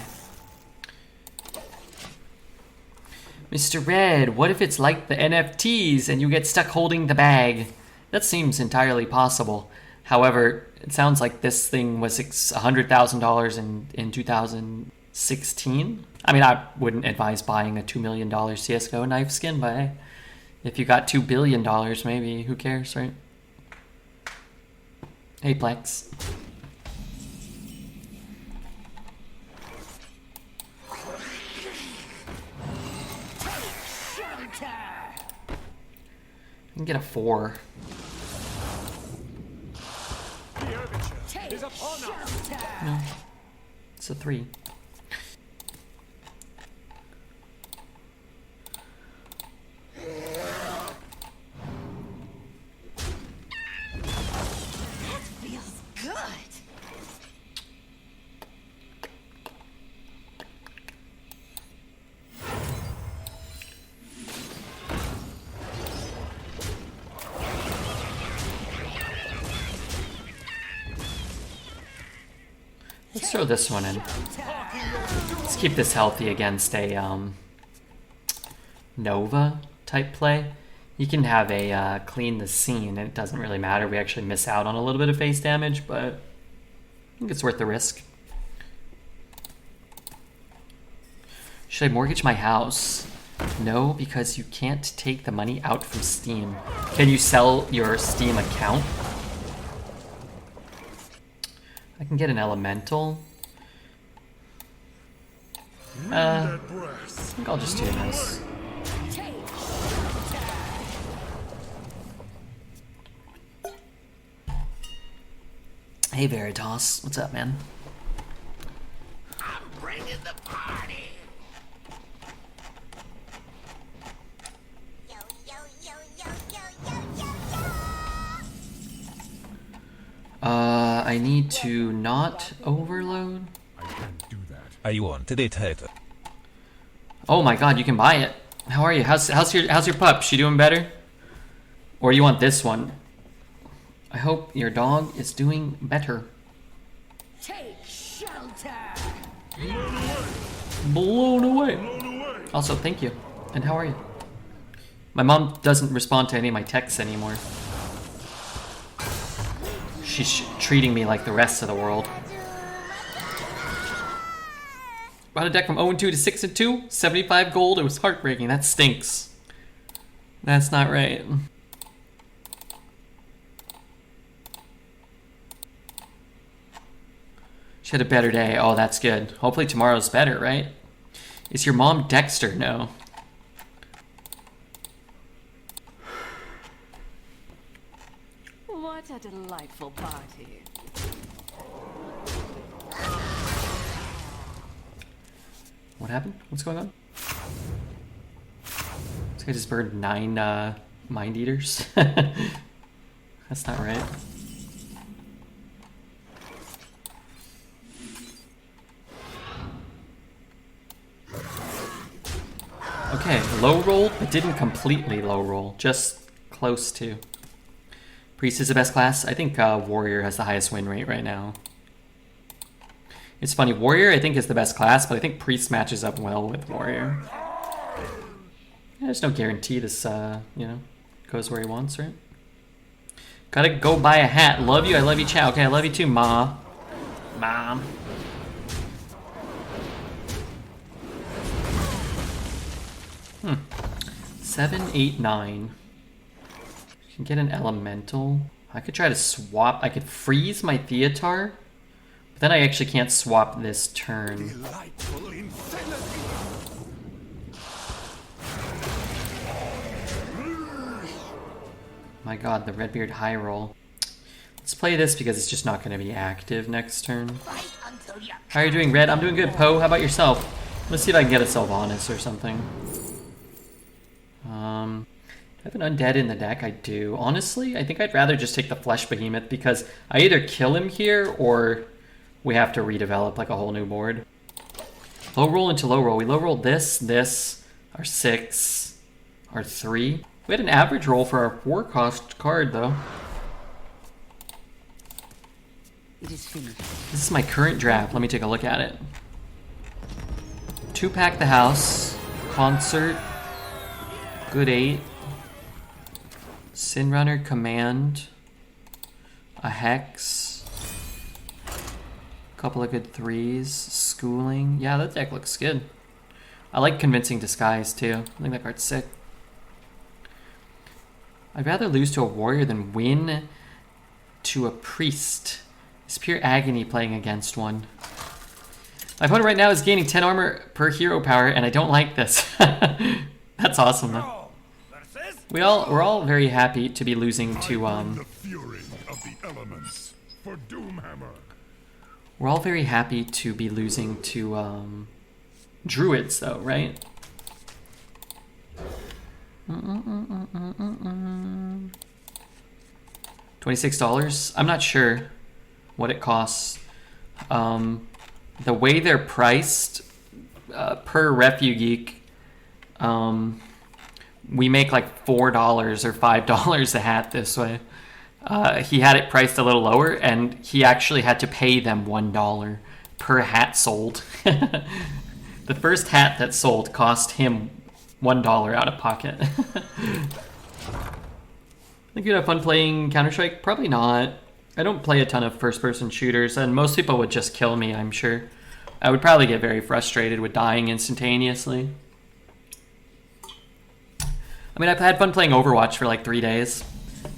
Mr. Red, what if it's like the NFTs and you get stuck holding the bag? That seems entirely possible. However, it sounds like this thing was $100,000 in 2016. I mean, I wouldn't advise buying a $2 million CSGO knife skin, but hey, if you got $2 billion, maybe, who cares, right? Hey, Plex. I can get a 4. The overture is upon us. No, it's a 3. Feels good. Let's throw this one in. Let's keep this healthy against a Nova type play. You can have a clean the scene, and it doesn't really matter. We actually miss out on a little bit of face damage, but I think it's worth the risk. Should I mortgage my house? No, because you can't take the money out from Steam. Can you sell your Steam account? I can get an elemental. I think I'll just do this. Hey Veritas, what's up, man? I'm bringing the party. Yo, yo, yo, yo, yo, yo, yo, yo. I need to not overload. I can't do that. I wanted it hater. Oh my god, you can buy it. How are you? How's your pup? She doing better? Or you want this one? I hope your dog is doing better. Take shelter. Blown away. Blown away. Also, thank you. And how are you? My mom doesn't respond to any of my texts anymore. She's treating me like the rest of the world. Brought a deck from 0-2 to 6-2, 75 gold. It was heartbreaking. That stinks. That's not right. She had a better day. Oh, that's good. Hopefully tomorrow's better, right? Is your mom Dexter? No. What a delightful party. What happened? What's going on? This guy just burned 9 mind eaters. That's not right. Okay, low roll, but didn't completely low roll, just close to. Priest is the best class. I think Warrior has the highest win rate right now. It's funny, Warrior I think is the best class, but I think Priest matches up well with Warrior. Yeah, there's no guarantee this, you know, goes where he wants, right? Gotta go buy a hat. Love you, I love you, chat. Okay, I love you too, Ma. Mom. Hmm. 7, 8, 9. You can get an elemental. I could try to swap. I could freeze my Theatar, but then I actually can't swap this turn. Delightful infinity. My god, the Redbeard high roll. Let's play this because it's just not going to be active next turn. Fight until you How are you doing, Red? I'm doing good. Poe, how about yourself? Let's see if I can get a Sylvanas or something. I have an undead in the deck. I do. Honestly, I think I'd rather just take the Flesh Behemoth because I either kill him here or we have to redevelop like a whole new board. Low roll into low roll. We low rolled this, our 6, our 3. We had an average roll for our 4 cost card though. It is finished. This is my current draft. Let me take a look at it. 2-pack the house. Concert. Good 8. Sin Runner, Command, a Hex, a couple of good 3s, Schooling. Yeah, that deck looks good. I like Convincing Disguise too. I think that card's sick. I'd rather lose to a warrior than win to a priest. It's pure agony playing against one. My opponent right now is gaining 10 armor per hero power, and I don't like this. That's awesome though. We're all very happy to be losing to The fury of the elements for Doomhammer. we're all very happy to be losing to druids though, right? $26. I'm not sure what it costs. The way they're priced per Refugeek, we make like $4 or $5 a hat this way. He had it priced a little lower, and he actually had to pay them $1 per hat sold. The first hat that sold cost him $1 out of pocket. Think you'd have fun playing Counter-Strike? Probably not. I don't play a ton of first-person shooters, and most people would just kill me, I'm sure. I would probably get very frustrated with dying instantaneously. I mean, I've had fun playing Overwatch for like 3 days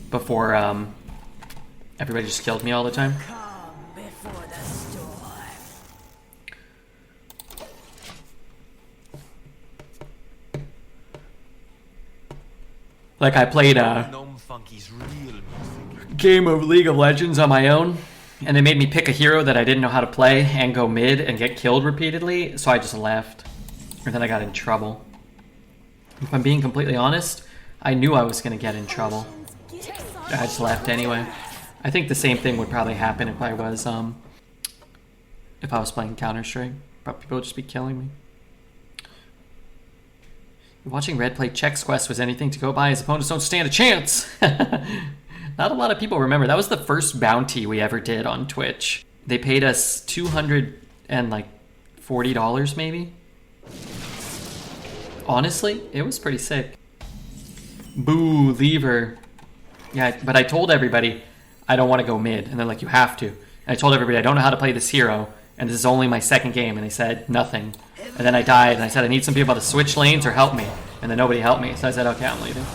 before everybody just killed me all the time. Calm before the storm. Like, I played a game of League of Legends on my own, and they made me pick a hero that I didn't know how to play and go mid and get killed repeatedly, so I just left. And then I got in trouble. If I'm being completely honest, I knew I was going to get in trouble. I just left anyway. I think the same thing would probably happen if I was playing Counter-Strike. But people would just be killing me. Watching Red play Chex Quest was anything to go by. His opponents don't stand a chance. Not a lot of people remember. That was the first bounty we ever did on Twitch. They paid us $240 maybe. Honestly, it was pretty sick. Boo, lever. Yeah, but I told everybody I don't want to go mid, and they're like, you have to. And I told everybody I don't know how to play this hero, and this is only my second game, and they said nothing. And then I died, and I said I need some people to switch lanes or help me, and then nobody helped me, so I said, okay, I'm leaving.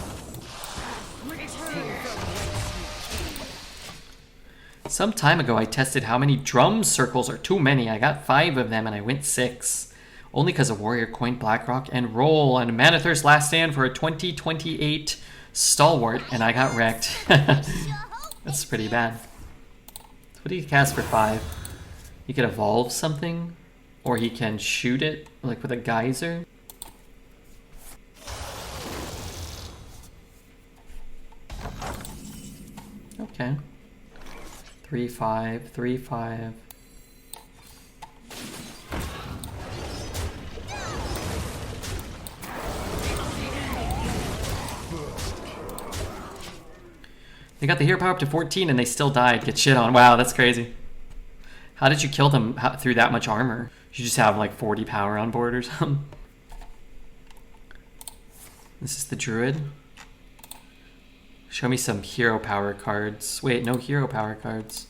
Some time ago, I tested how many drum circles are too many. I got 5 of them, and I went 6. Only because a warrior coined Blackrock and roll and Manethur's last stand for a 2028 stalwart, and I got wrecked. That's pretty bad. What do you cast for 5? He could evolve something, or he can shoot it, like with a geyser. Okay. 3/5, 3/5. They got the hero power up to 14 and they still died. Get shit on. Wow, that's crazy. How did you kill them through that much armor? You just have like 40 power on board or something. This is the druid. Show me some hero power cards. Wait, no hero power cards.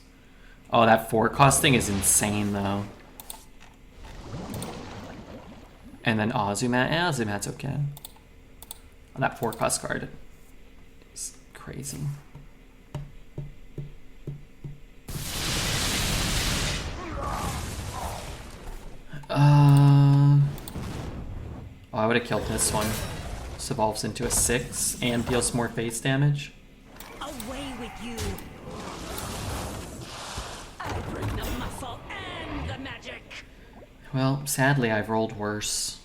Oh, that 4 cost thing is insane though. And then Azumat. Azumat's okay. Oh, that 4 cost card is crazy. Oh, I would have killed this one. This evolves into a 6 and deals more face damage. Away with you. I bring the muscle and the magic. Well, sadly, I've rolled worse.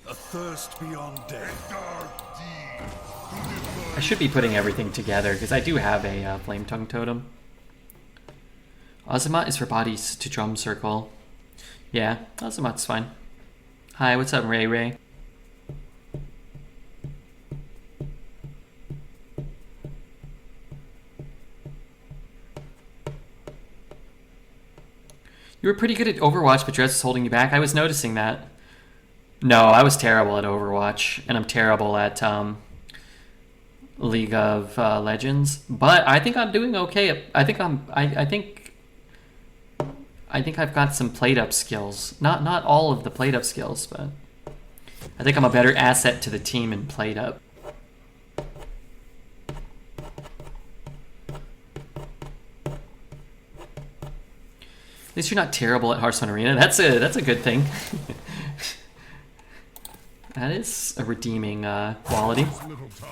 A thirst beyond death. I should be putting everything together because I do have a Flame Tongue Totem. Azumat is for bodies to drum circle. Yeah, Azumat's fine. Hi, what's up, Ray Ray? You were pretty good at Overwatch, but Dress is holding you back. I was noticing that. No, I was terrible at Overwatch, and I'm terrible at League of Legends, but I think I'm doing okay. I think I've got some plate up skills. Not all of the plate up skills, but I think I'm a better asset to the team in plate up. At least you're not terrible at Hearthstone Arena. That's a good thing. That is a redeeming quality. Little time.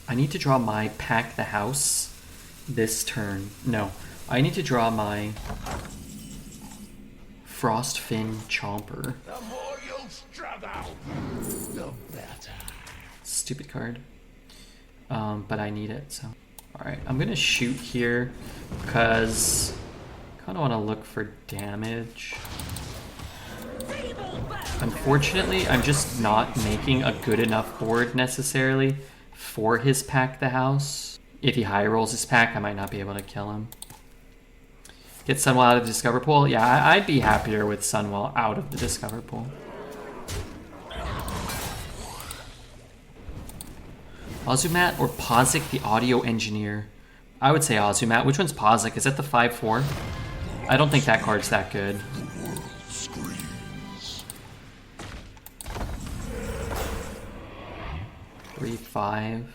I need to draw my Pack the House this turn. No, I need to draw my Frostfin Chomper. The more you struggle, the better. Stupid card. But I need it, so. Alright, I'm gonna shoot here because I kinda wanna look for damage. Unfortunately, I'm just not making a good enough board necessarily for his Pack the House. If he high rolls his pack, I might not be able to kill him. Get Sunwell out of the Discover Pool? Yeah, I'd be happier with Sunwell out of the Discover Pool. Ozumat or Pozic the Audio Engineer? I would say Ozumat. Which one's Pozic? Is that the 5/4? I don't think that card's that good. 3/5.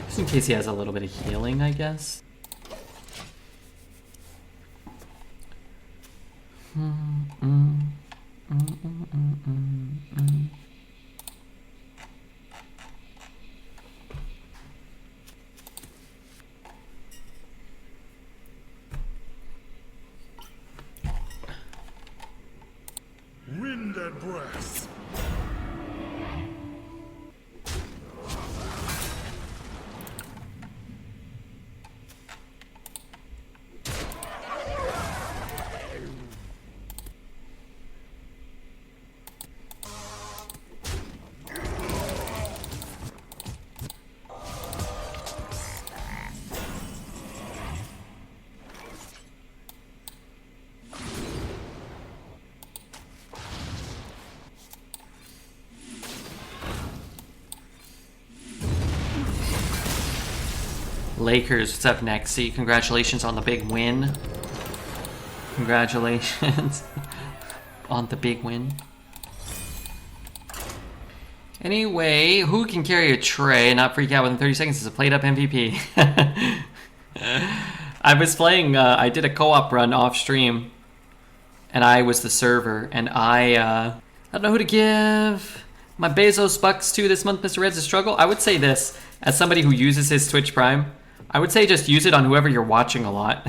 Just in case he has a little bit of healing, I guess. Wind and breath. Lakers, what's up, Nexy? Congratulations on the big win. Congratulations on the big win. Anyway, who can carry a tray and not freak out within 30 seconds is a played up MVP. I was playing, I did a co-op run off stream, and I was the server, and I don't know who to give my Bezos bucks to this month, Mr. Red's a struggle. I would say this, as somebody who uses his Twitch Prime, I would say just use it on whoever you're watching a lot.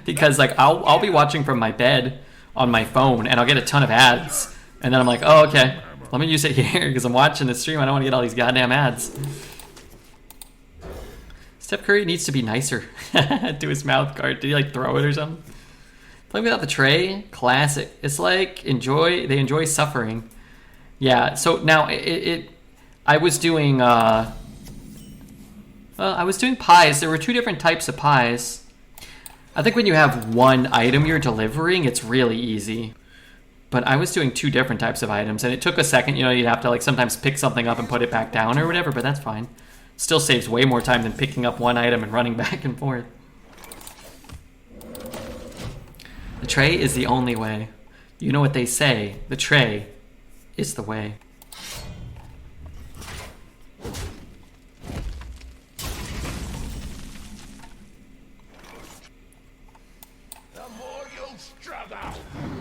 Because like I'll be watching from my bed on my phone and I'll get a ton of ads. And then I'm like, oh, okay, let me use it here because I'm watching the stream. I don't want to get all these goddamn ads. Steph Curry needs to be nicer to his mouth guard. Did he like throw it or something? Playing without the tray, classic. It's like they enjoy suffering. Yeah, so now I was doing pies. There were two different types of pies. I think when you have one item you're delivering, it's really easy. But I was doing two different types of items, and it took a second. You know, you'd have to like sometimes pick something up and put it back down or whatever, but that's fine. Still saves way more time than picking up one item and running back and forth. The tray is the only way. You know what they say, the tray is the way.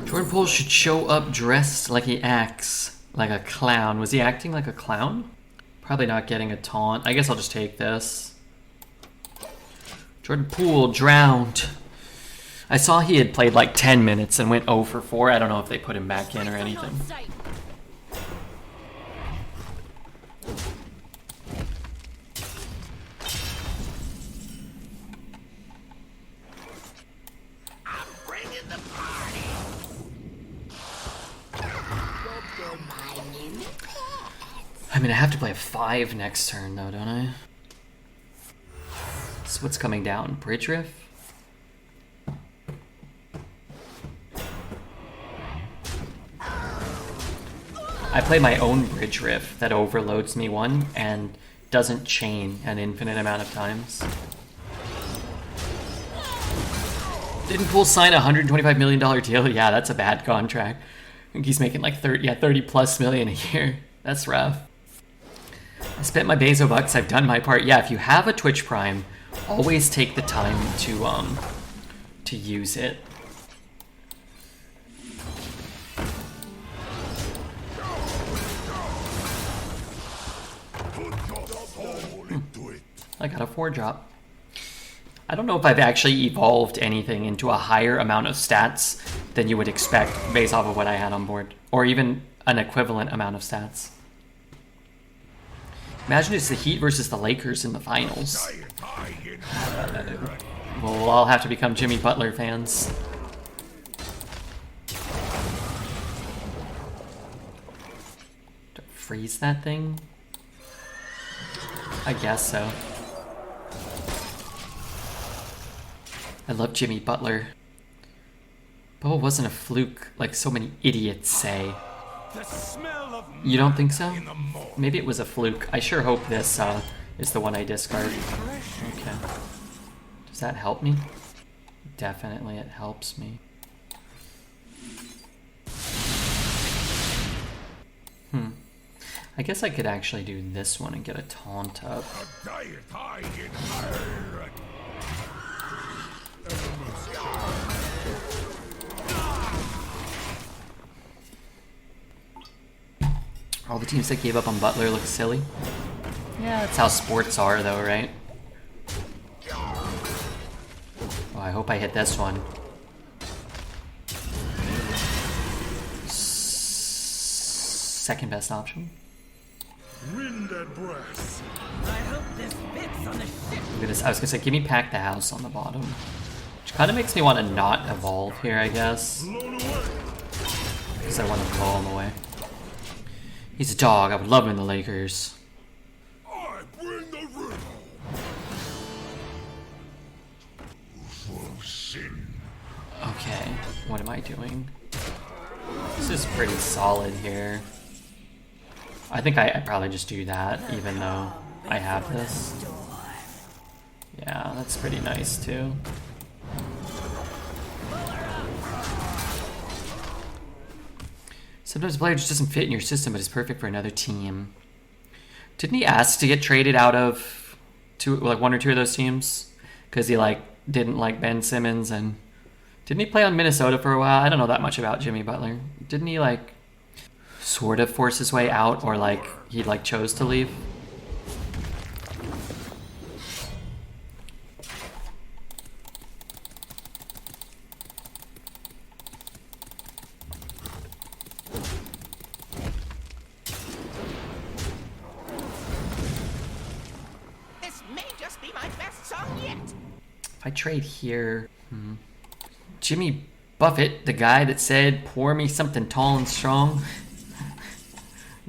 Jordan Poole should show up dressed like he acts like a clown. Was he acting like a clown? Probably not getting a taunt. I guess I'll just take this. Jordan Poole drowned. I saw he had played like 10 minutes and went 0 for 4. I don't know if they put him back in or anything. I mean, I have to play a 5 next turn, though, don't I? So what's coming down? Bridge Riff? I play my own Bridge Riff that overloads me 1 and doesn't chain an infinite amount of times. Didn't Pool sign a $125 million deal? Yeah, that's a bad contract. I think he's making like 30 plus million a year. That's rough. I spent my Bezo bucks. I've done my part. Yeah, if you have a Twitch Prime, always take the time to use it. I got a 4-drop. I don't know if I've actually evolved anything into a higher amount of stats than you would expect based off of what I had on board, or even an equivalent amount of stats. Imagine it's the Heat versus the Lakers in the finals. We'll all have to become Jimmy Butler fans. Do I freeze that thing? I guess so. I love Jimmy Butler. But it wasn't a fluke like so many idiots say. You don't think so? Maybe it was a fluke. I sure hope this is the one I discard. Okay. Does that help me? Definitely it helps me. I guess I could actually do this one and get a taunt up. All the teams that gave up on Butler look silly. Yeah, that's how sports are though, right? Oh, I hope I hit this one. Second best option. Wind that brass. I hope this fits on the ship. Look at this. I was gonna say, give me Pack the House on the bottom. Which kind of makes me want to not evolve here, I guess. Blown away. Because I want to blow him away. He's a dog. I would love him in the Lakers. I bring the riddle. For sin. Okay, what am I doing? This is pretty solid here. I think I probably just do that, even though I have this. Yeah, that's pretty nice too. Sometimes a player just doesn't fit in your system, but is perfect for another team. Didn't he ask to get traded out of one or two of those teams? Because he didn't like Ben Simmons, and didn't he play on Minnesota for a while? I don't know that much about Jimmy Butler. Didn't he sort of force his way out, or he chose to leave? This may just be my best song yet. If I trade here, Jimmy Buffett, the guy that said, "Pour me something tall and strong."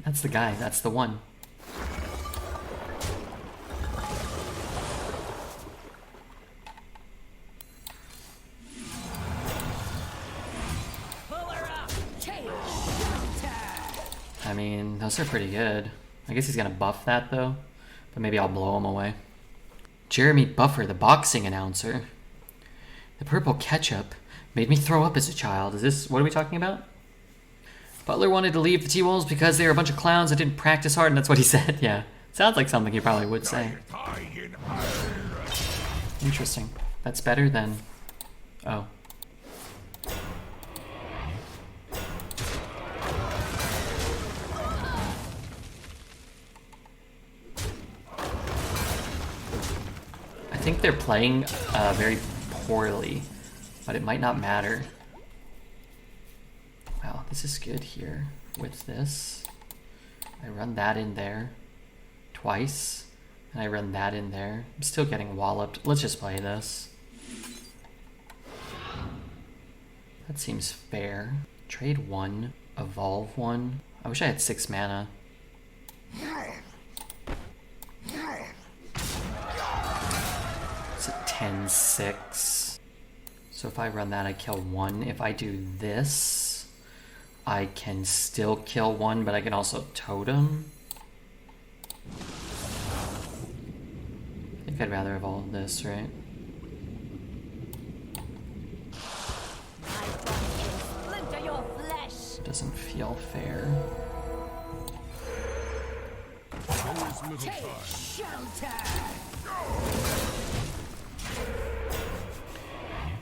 That's the guy. That's the one. I mean, those are pretty good. I guess he's gonna buff that though, but maybe I'll blow him away. Jeremy Buffer, the boxing announcer. The purple ketchup made me throw up as a child. What are we talking about? Butler wanted to leave the T-Wolves because they were a bunch of clowns that didn't practice hard, and that's what he said. Yeah, sounds like something he probably would say. Interesting. That's better than... Oh. I think they're playing very poorly, but it might not matter. Wow, this is good here with this. I run that in there twice, and I run that in there. I'm still getting walloped. Let's just play this. That seems fair. Trade 1, evolve 1. I wish I had 6 mana. It's a 10-6. So if I run that, I kill one. If I do this, I can still kill one, but I can also totem. I think I'd rather have all of this, right? Splinter your flesh. Doesn't feel fair. Take shelter.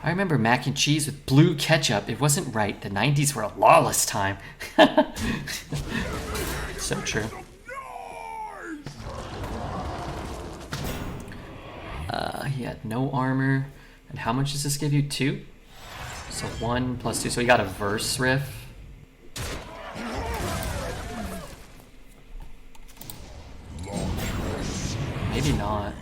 I remember mac and cheese with blue ketchup. It wasn't right. The 90s were a lawless time. So true. He had no armor. And how much does this give you? 2? So 1 plus 2. So he got a verse riff. Maybe not.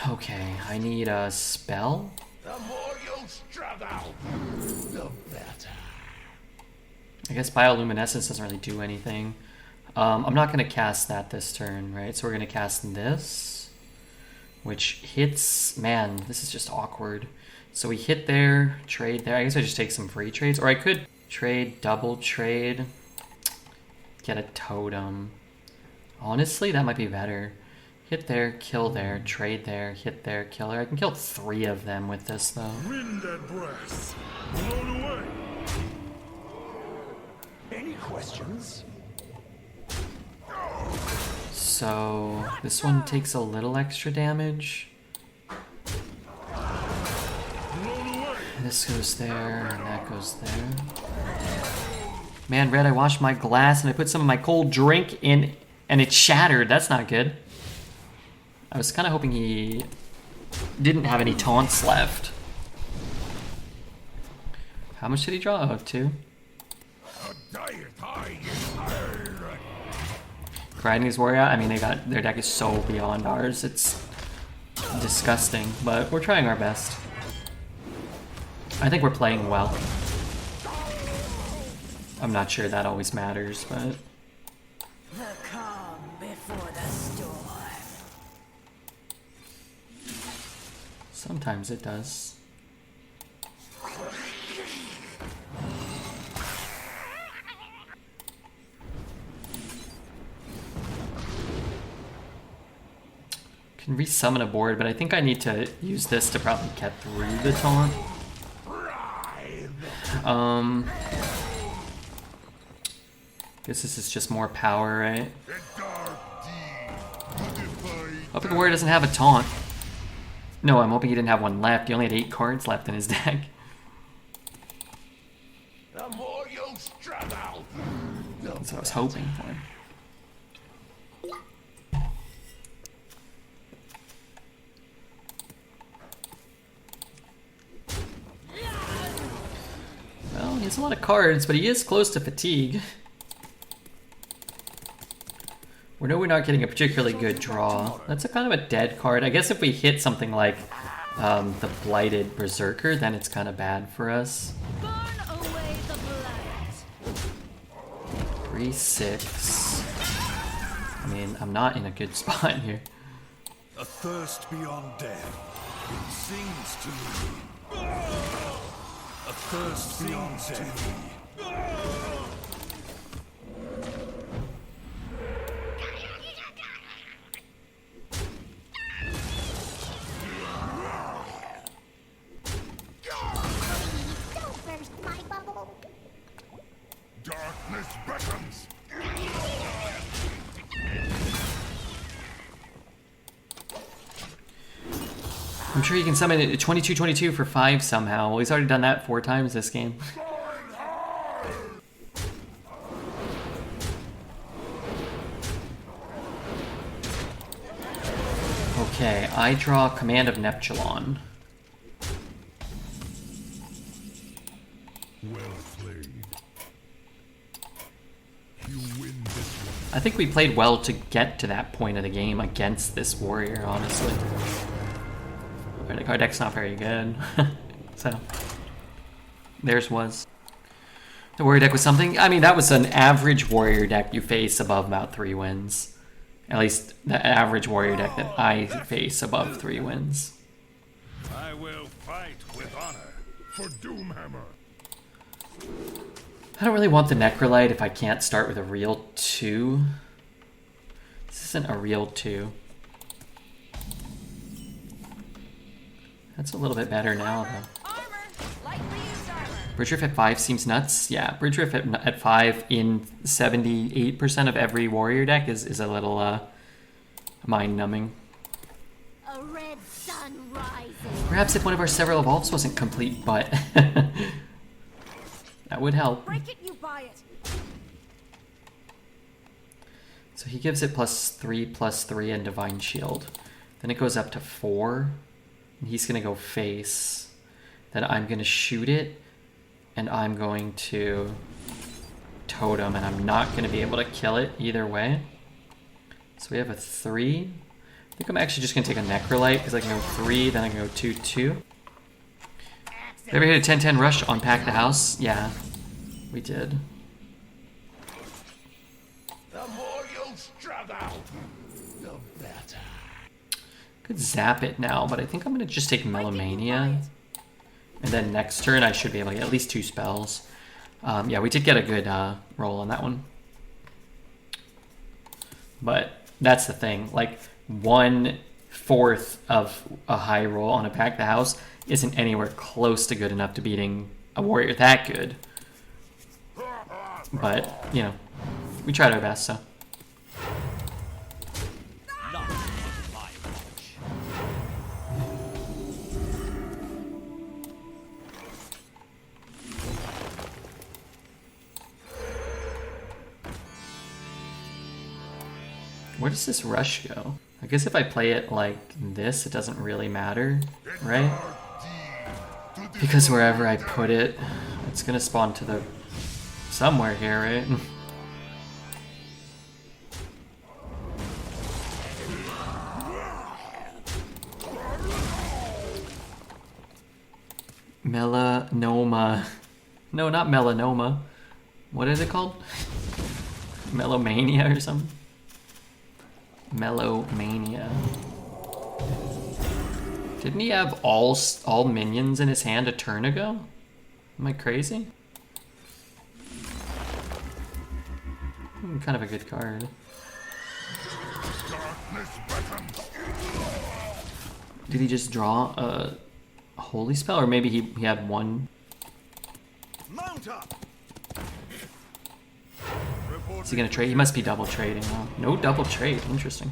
Okay, I need a spell. The more you struggle, the better. I guess bioluminescence doesn't really do anything. I'm not going to cast that this turn, right? So we're going to cast this, which hits... Man, this is just awkward. So we hit there, trade there. I guess I just take some free trades. Or I could trade, double trade, get a totem. Honestly, that might be better. Hit there, kill there, trade there, hit there, kill there. I can kill 3 of them with this, though. Wind that brass. Blown away. Any questions? So this one takes a little extra damage. This goes there, and that goes there. Man, Red, I washed my glass and I put some of my cold drink in, and it shattered. That's not good. I was kind of hoping he didn't have any taunts left. How much did he draw? Oh, 2. Grinding's Warrior, I mean, their deck is so beyond ours. It's disgusting, but we're trying our best. I think we're playing well. I'm not sure that always matters, but... The calm before the storm. Sometimes it does. Can resummon a board, but I think I need to use this to probably get through the taunt. Guess this is just more power, right? Hoping the warrior doesn't have a taunt. No, I'm hoping he didn't have one left. He only had 8 cards left in his deck. The more you struggle, That's what I was hoping for. Well, he has a lot of cards, but he is close to fatigue. We know we're not getting a particularly good draw. That's a kind of a dead card. I guess if we hit something like the Blighted Berserker, then it's kind of bad for us. Burn away the blight. 3/6. I mean, I'm not in a good spot here. A thirst beyond death. It sings to me. A thirst beyond death. Darkness beckons. I'm sure you can summon it 22/22 for 5 somehow. Well, he's already done that 4 times this game. Okay, I draw Command of NEPTULON. Well played. You win this one. I think we played well to get to that point of the game against this warrior, honestly. Our deck's not very good. So, theirs was. The warrior deck was something. I mean, that was an average warrior deck you face above about 3 wins. At least the average warrior deck that I face above 3 wins. I will fight with honor. For Doomhammer. I don't really want the Necrolite if I can't start with a real 2. This isn't a real 2. That's a little bit better now, though. Bridge Riff at 5 seems nuts. Yeah, Bridge Riff at 5 in 78% of every warrior deck is a little mind-numbing. A red sun rising. Perhaps if one of our several evolves wasn't complete, but that would help. Break it, you buy it. So he gives it +3/+3 and Divine Shield. Then it goes up to 4. And he's going to go face. Then I'm going to shoot it. And I'm going to totem. And I'm not going to be able to kill it either way. So we have a 3. I think I'm actually just going to take a Necrolite because I can go 3, then I can go 2/2. Ever hit a 10-10 rush on Pack the House? Yeah, we did. The more you struggle, the better. Could zap it now, but I think I'm going to just take Melomania. And then next turn I should be able to get at least 2 spells. Yeah, we did get a good roll on that one. But that's the thing. Like, 1/4 of a high roll on a Pack the House isn't anywhere close to good enough to beating a warrior that good. But, you know, we tried our best, so. Where does this rush go? I guess if I play it like this, it doesn't really matter, right? Because wherever I put it, it's gonna spawn to the... somewhere here, right? Melanoma. No, not melanoma. What is it called? Melomania or something? Melomania. Didn't he have all minions in his hand a turn ago? Am I crazy? Kind of a good card. Did he just draw a holy spell, or maybe he had one? Mount up. Is he gonna trade? He must be double trading. Oh, no double trade. Interesting.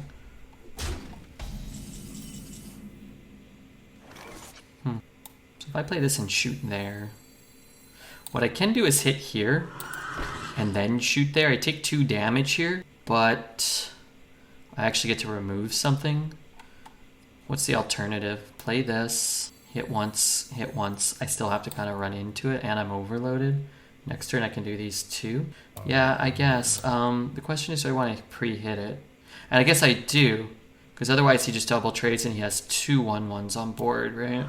So if I play this and shoot there, what I can do is hit here and then shoot there. I take 2 damage here, but I actually get to remove something. What's the alternative? Play this, hit once, hit once. I still have to kind of run into it, and I'm overloaded. Next turn I can do these 2. Yeah, I guess. The question is, do I want to pre-hit it? And I guess I do, because otherwise he just double trades and he has 2 1/1s on board, right?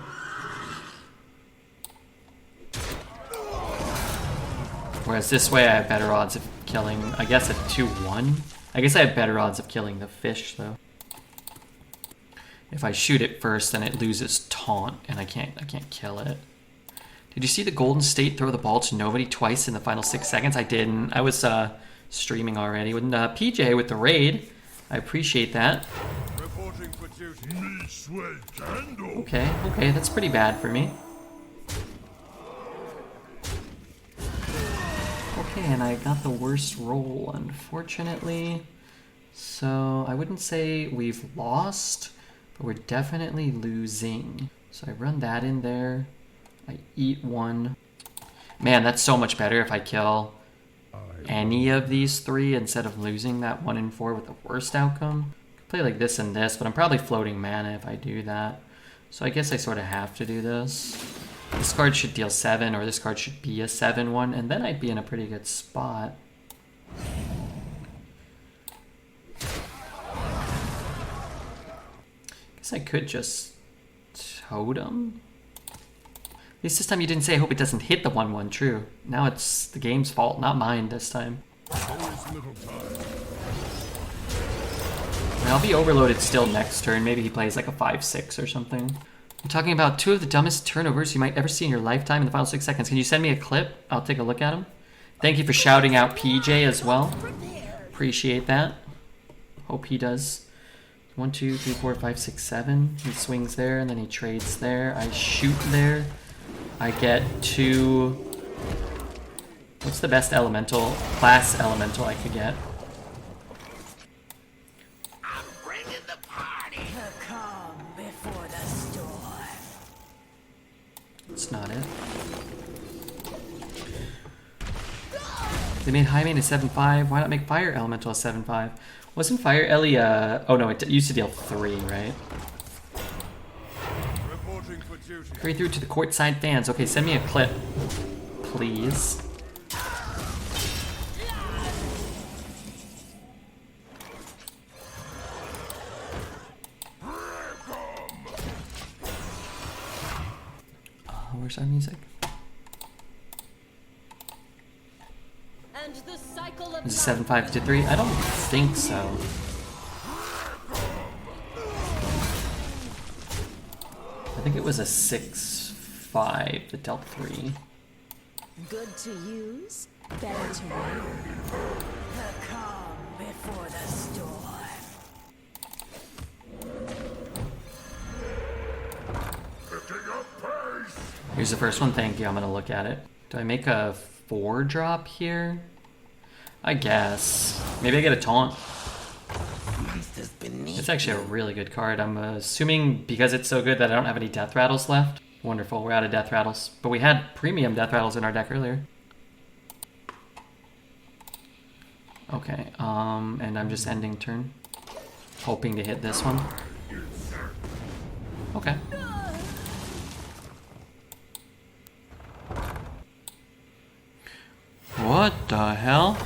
Whereas this way I have better odds of killing, I guess, a 2/1. I guess I have better odds of killing the fish, though. If I shoot it first, then it loses taunt, and I can't kill it. Did you see the Golden State throw the ball to nobody twice in the final 6 seconds? I didn't. I was streaming already with PJ with the raid. I appreciate that. Reporting for duty. Me sweat candle. Okay, that's pretty bad for me. Okay, and I got the worst roll, unfortunately. So I wouldn't say we've lost, but we're definitely losing. So I run that in there. I eat 1. Man, that's so much better if I kill any of these 3 instead of losing that 1 in 4 with the worst outcome. Could play like this and this, but I'm probably floating mana if I do that. So I guess I sort of have to do this. This card should deal 7, or this card should be a 7/1, and then I'd be in a pretty good spot. Guess I could just totem. At least this time you didn't say I hope it doesn't hit the 1/1. True. Now it's the game's fault, not mine this time. Always little time. And I'll be overloaded still next turn. Maybe he plays like a 5/6 or something. I'm talking about 2 of the dumbest turnovers you might ever see in your lifetime in the final 6 seconds. Can you send me a clip? I'll take a look at them. Thank you for shouting out PJ as well. Appreciate that. Hope he does. 1, 2, 3, 4, 5, 6, 7. He swings there and then he trades there. I shoot there. I get 2. What's the best elemental, class elemental I could get? I'm bringing the party. The calm before the storm. That's not it. They made High Main a 7/5. Why not make Fire Elemental a 7/5? Wasn't Fire Ellie oh no, it used to deal 3, right? Reporting for duty. Hurry through to the courtside fans. Okay, send me a clip, please. Where's our music? And the cycle of Is it 7/5 to 3? I don't think so. I think it was a 6/5 that dealt 3. Good to use, better to wear. The calm before the storm. Picking up pace. Here's the first one. Thank you. I'm gonna look at it. Do I make a 4-drop here? I guess. Maybe I get a taunt. Monsters beneath. It's actually a really good card. I'm assuming because it's so good that I don't have any death rattles left. Wonderful. We're out of death rattles. But we had premium death rattles in our deck earlier. Okay. And I'm just ending turn. Hoping to hit this one. Okay. What the hell?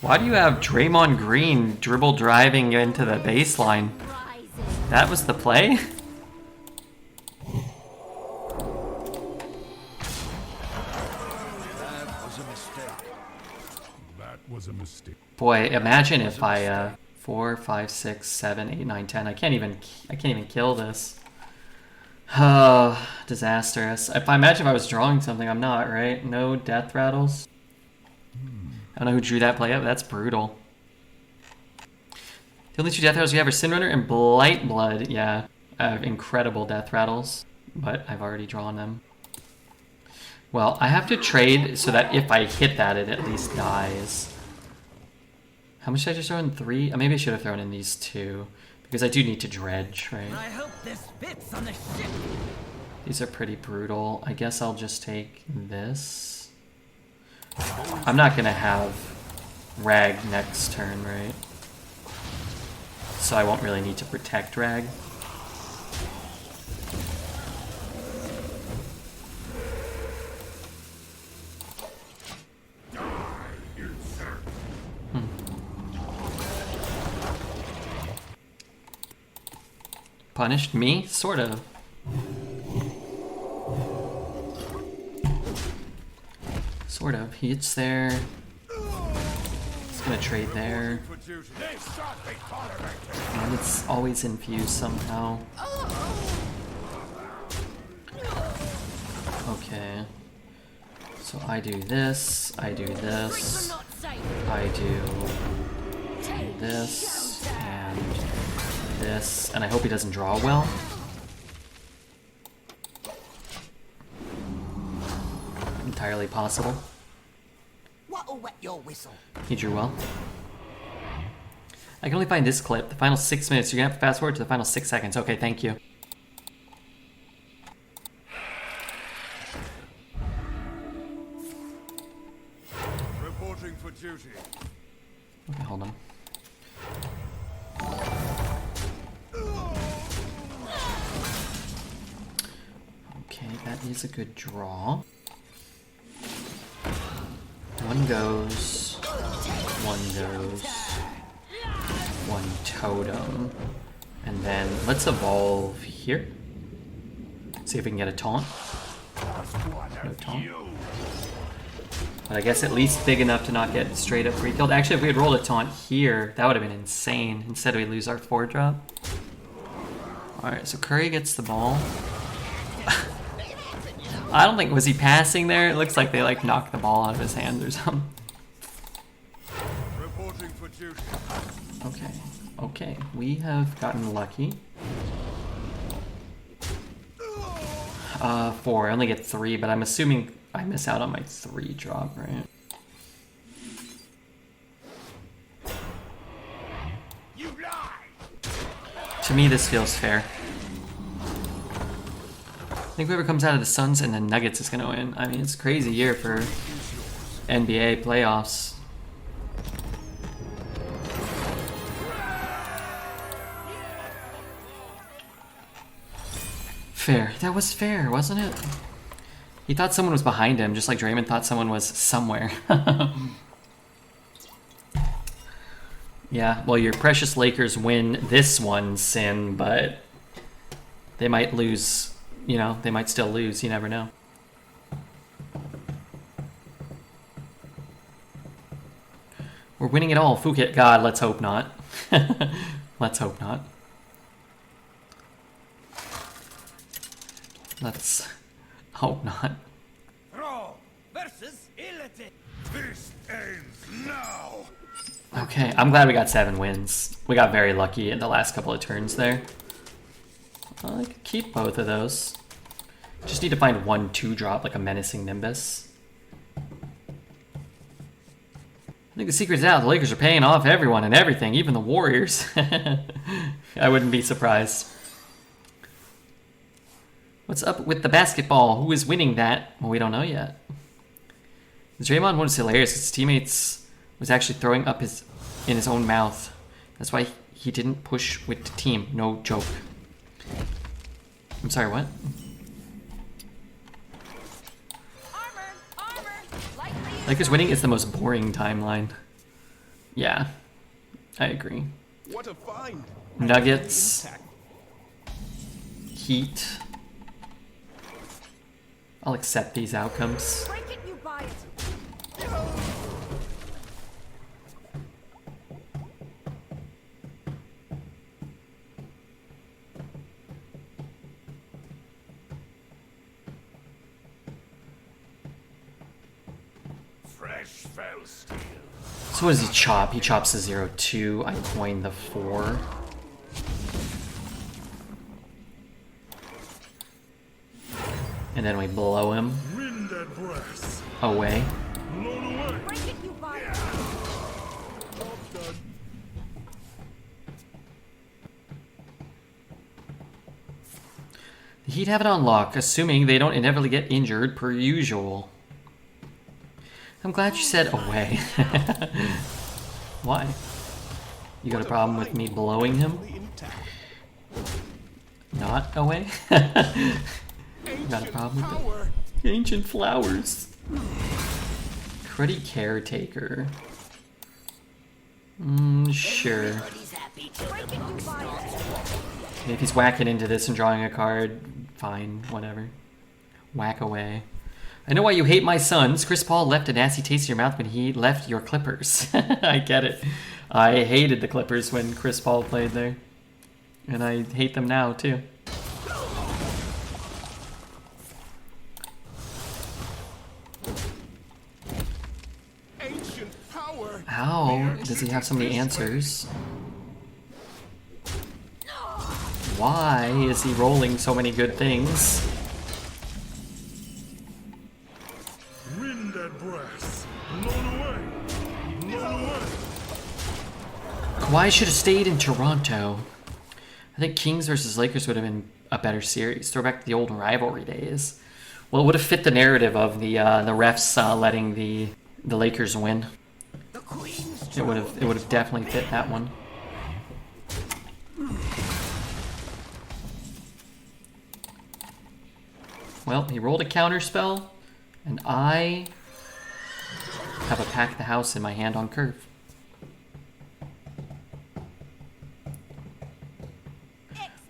Why do you have Draymond Green dribble driving into the baseline? rising. That was the play? That was a mistake. That was a mistake. Boy, imagine if I 4, 5, 6, 7, 8, 9, 10. I can't even kill this. Oh, disastrous. If I imagine if I was drawing something, I'm not, right? No death rattles. I don't know who drew that play up. That's brutal. The only 2 death rattles you have are Sin Runner and Blight Blood. Yeah, I have incredible death rattles, but I've already drawn them. Well, I have to trade so that if I hit that, it at least dies. How much did I just throw in? 3? Maybe I should have thrown in these 2. Because I do need to dredge, right? I hope this fits on the ship. These are pretty brutal. I guess I'll just take this. I'm not gonna have Rag next turn, right? So I won't really need to protect Rag. Punished me? Sort of. Sort of. He hits there. He's gonna trade there. For duty. And it's always infused somehow. Okay. So I do this, I do this, Not safe. I do this, and this, and I hope he doesn't draw well. Entirely possible. What'll wet your whistle? He drew well. I can only find this clip, the final 6 minutes. You're gonna have to fast forward to the final 6 seconds. Okay, thank you. Reporting for duty. Okay, hold on. Okay, that is a good draw. One goes. One goes. One totem. And then let's evolve here. See if we can get a taunt. No taunt. But I guess at least big enough to not get straight up re-killed. Actually, if we had rolled a taunt here, that would have been insane. Instead, we lose our 4-drop. Alright, so Curry gets the ball. I don't think, was he passing there? It looks like they like knocked the ball out of his hands or something. Reporting for duty. Okay, okay, we have gotten lucky. 4, I only get 3, but I'm assuming I miss out on my 3-drop, right? You lie. To me, this feels fair. I think whoever comes out of the Suns and the Nuggets is going to win. I mean, it's a crazy year for NBA playoffs. Fair. That was fair, wasn't it? He thought someone was behind him, just like Draymond thought someone was somewhere. Yeah, well, your precious Lakers win this one, Sin, but they might lose. You know, they might still lose. You never know. We're winning it all, Phuket. God, let's hope not. Let's hope not. Let's hope not. Thrall versus Illity. This ends now. Okay, I'm glad we got 7 wins. We got very lucky in the last couple of turns there. I could keep both of those. Just need to find 1 2-drop, like a menacing Nimbus. I think the secret's out. The Lakers are paying off everyone and everything, even the Warriors. I wouldn't be surprised. What's up with the basketball? Who is winning that? Well, we don't know yet. The Draymond one was hilarious. His teammates was actually throwing up in his own mouth. That's why he didn't push with the team. No joke. I'm sorry, what? Lakers winning is the most boring timeline. Yeah, I agree. What a find! Nuggets, Heat. I'll accept these outcomes. Break it, you buy it. Fresh fell steel. So what does he chop? He chops the 0-2. I coin the 4. And then we blow him Wind that brass. away. Blown away. Break it, you buy it. Job done. The Heat have it on lock, assuming they don't inevitably get injured per usual. I'm glad you said away. Why? You got a problem with me blowing him? Not away? Got a problem with it? Ancient flowers. Cruddy caretaker. Sure. Break it, you buy it. If he's whacking into this and drawing a card, fine, whatever. Whack away. I know why you hate my Suns. Chris Paul left a nasty taste in your mouth when he left your Clippers. I get it. I hated the Clippers when Chris Paul played there. And I hate them now, too. Ancient power. How does he have so many answers? Why is he rolling so many good things? Wind that brass. Blown away. Blown away. Kawhi should have stayed in Toronto. I think Kings versus Lakers would have been a better series. Throw back to the old rivalry days. Well, it would have fit the narrative of the refs letting the Lakers win. It would have definitely fit that one. Well, he rolled a counter spell, and I have a Pack the House in my hand on curve.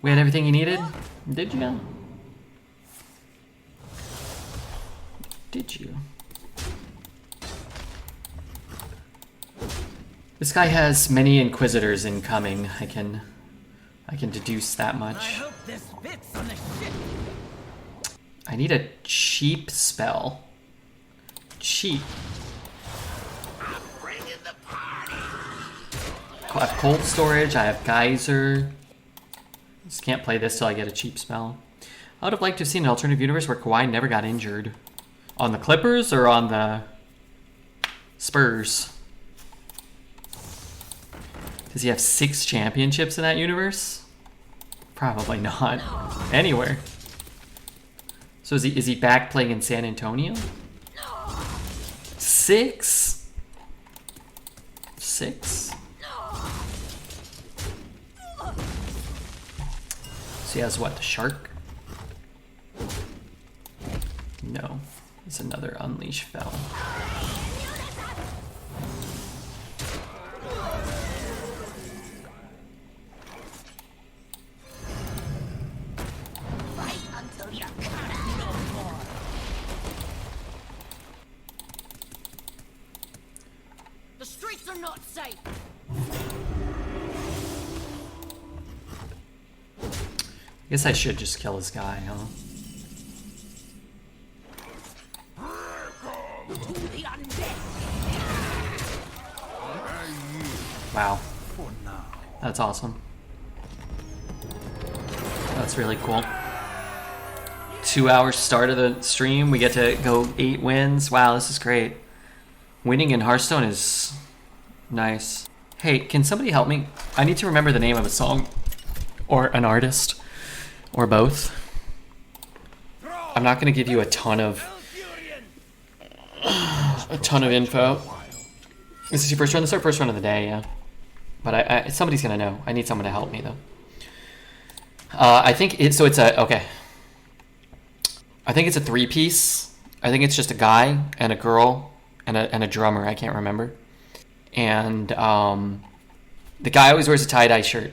We had everything you needed? Did you? need you. This guy has many Inquisitors incoming. I can deduce that I much. hope this fits on the ship. I need a cheap spell. Cheap. I have cold storage, I have geyser. Just can't play this till I get a cheap spell. I would have liked to have seen an alternative universe where Kawhi never got injured. On the Clippers or on the Spurs? Does he have 6 championships in that universe? Probably not. Anywhere. So is he back playing in San Antonio? 6? 6? So he has what, the shark? No. It's another Unleash Fell. The streets are not safe. I guess I should just kill this guy, huh? Wow. That's awesome. That's really cool. 2 hours start of the stream. We get to go 8 wins. Wow, this is great. Winning in Hearthstone is nice. Hey, can somebody help me? I need to remember the name of a song. Or an artist. Or both. I'm not going to give you a ton of info. This is your first run? This is our first run of the day, yeah. But somebody's going to know. I need someone to help me, though. I think it's okay. I think it's a 3-piece. I think it's just a guy and a girl and a drummer. I can't remember. And the guy always wears a tie-dye shirt.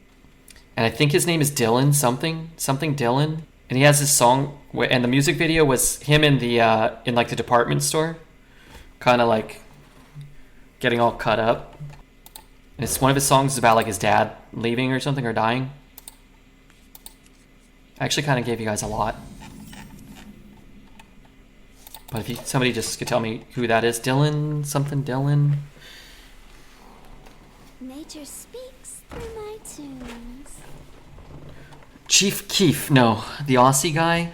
And I think his name is Dylan something Dylan. And he has this song, and the music video was him in the department store, kind of like getting all cut up. And it's one of his songs is about like his dad leaving or something or dying. I actually kind of gave you guys a lot. But if somebody just could tell me who that is, Dylan. Nature speaks through my tunes. Chief Keef, no, the Aussie guy. I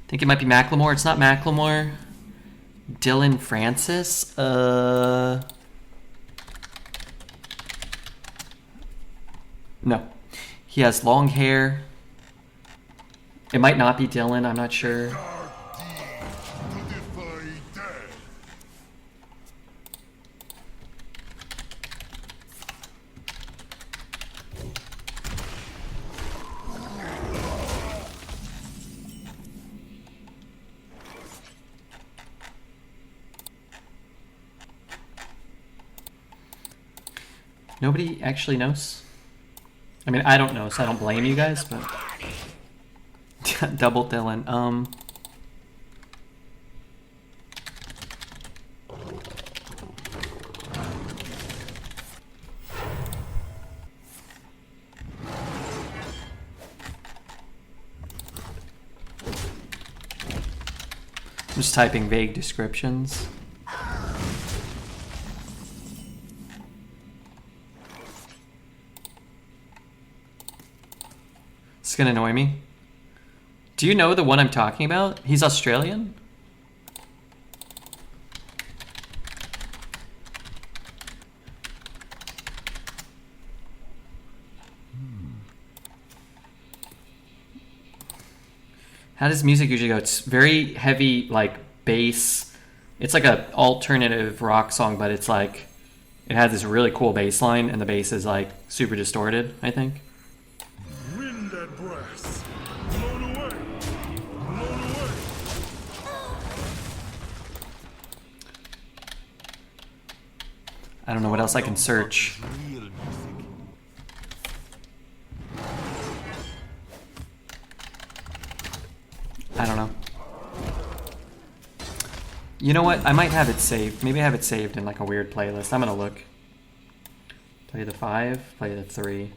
think it might be Macklemore. It's not Macklemore. Dylan Francis. No, he has long hair. It might not be Dylan. I'm not sure. Nobody actually knows. I mean, I don't know, so I don't blame you guys, but double Dylan. I'm just typing vague descriptions. It's gonna annoy me. Do you know the one I'm talking about? He's Australian? How does music usually go? It's very heavy, like bass. It's like an alternative rock song, but it's like it has this really cool bass line, and the bass is like super distorted, I think. Wind at brass. Blown away. Blown away. I don't know what else I can search. Real music. I don't know. You know what? I might have it saved. Maybe I have it saved in like a weird playlist. I'm gonna look. Play the 5, play the 3.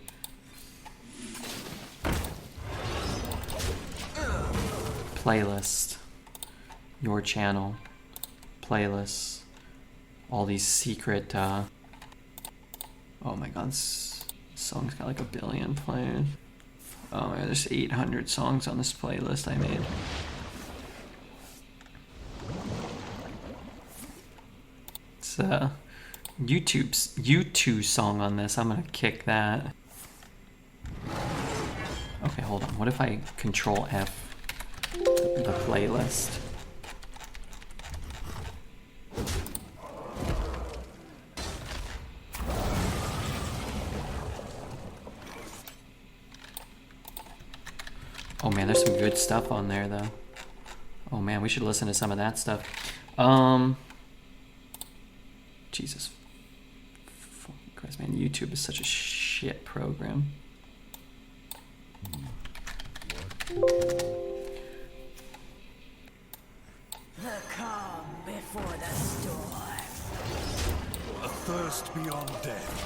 Playlist. Your channel. Playlist. All these secret, oh my god, this song's got like 1 billion plays. Oh yeah, there's 800 songs on this playlist I made. It's YouTube's YouTube song on this. I'm gonna kick that. Okay, hold on. What if I Control F the playlist? Oh man, there's some good stuff on there though. Oh man, we should listen to some of that stuff. Jesus. Fucking Christ, man, YouTube is such a shit program. The calm before the storm. A thirst beyond death.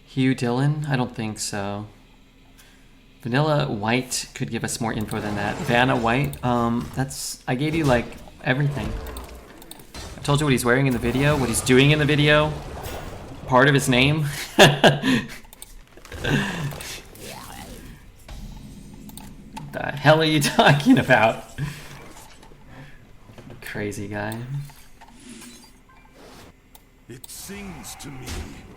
Hugh Dillon? I don't think so. Vanilla White could give us more info than that. Vanna White, I gave you like everything. I told you what he's wearing in the video, what he's doing in the video, part of his name. The hell are you talking about? Crazy guy. It sings to me.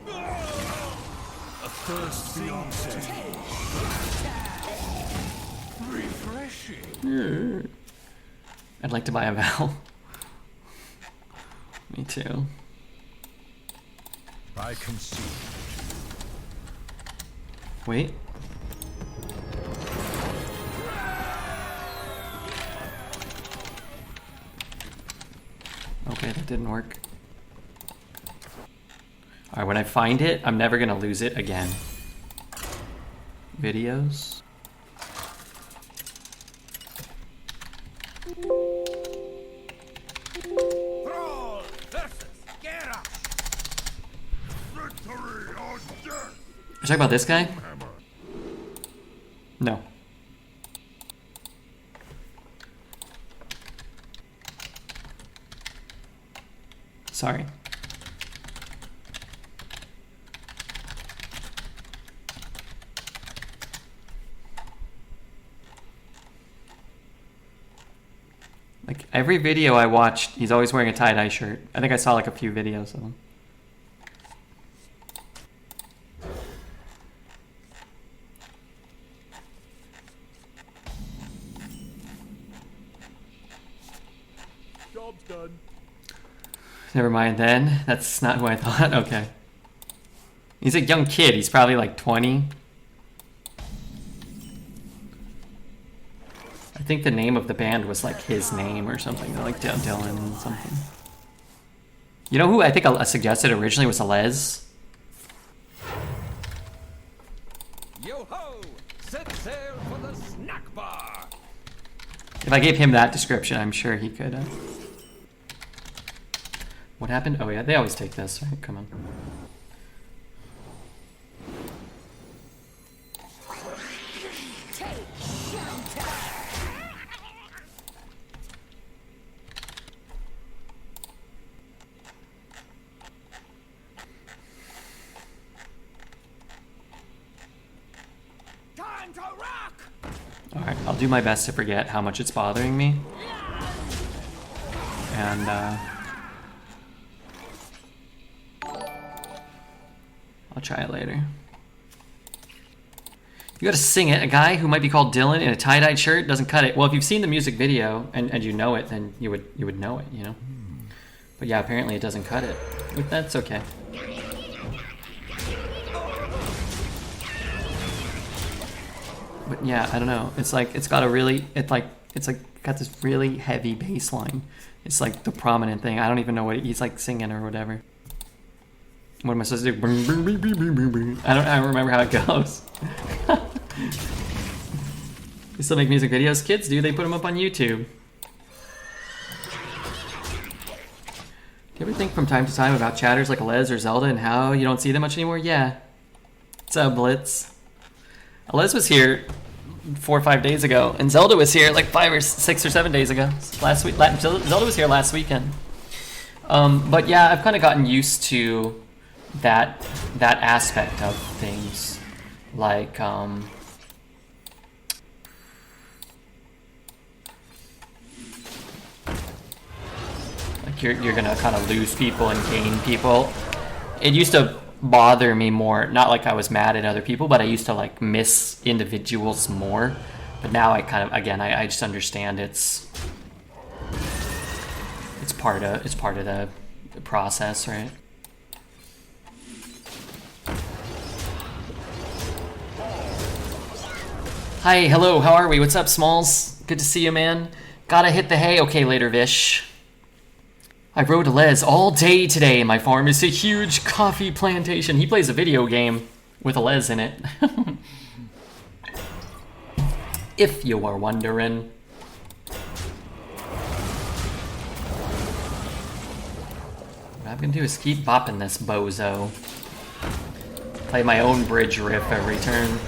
A thirst beyond death. Refreshing. I'd like to buy a Val. Me too. I can see. Wait. Okay, that didn't work. Alright, when I find it, I'm never gonna lose it again. Videos. Thrall versus Gera. Victory or death. You talking about this guy? No. Sorry. Like every video I watched, he's always wearing a tie-dye shirt. I think I saw like a few videos of him. Job's done. Never mind then. That's not who I thought. Okay. He's a young kid. He's probably like 20. I think the name of the band was like his name or something. Like Dylan something. You know who I think I suggested originally was Les? Yo ho! Set sail for the snack bar. If I gave him that description, I'm sure he could. What happened? Oh yeah, they always take this, right? Come on. Time to rock! Alright, I'll do my best to forget how much it's bothering me. And, I'll try it later. You gotta sing it. A guy who might be called Dylan in a tie-dyed shirt doesn't cut it. Well, if you've seen the music video and you know it, then you would know it, you know? But yeah, apparently it doesn't cut it. But that's okay. But yeah, I don't know. It's like it's got a really it's like got this really heavy bass line. It's like the prominent thing. I don't even know what he's like singing or whatever. What am I supposed to do? I don't remember how it goes. You still make music videos? Kids do. They put them up on YouTube. you ever think from time to time about chatters like Alez or Zelda and how you don't see them much anymore? Yeah. What's up, Blitz? Alez was here 4 or 5 days ago, and Zelda was here like 5 or 6 or 7 days ago. Last week, Zelda was here last weekend. But yeah, I've kind of gotten used to that aspect of things, like you're gonna kind of lose people and gain people. It used to bother me more, not like I was mad at other people, but I used to like miss individuals more. But now I kind of, again, I just understand it's part of the process, right? Hi, hello, how are we? What's up, Smalls? Good to see you, man. Gotta hit the hay. Okay, later, Vish. I rode Alez all day today. My farm is a huge coffee plantation. He plays a video game with Alez in it. If you were wondering. What I'm gonna do is keep bopping this bozo. Play my own bridge riff every turn.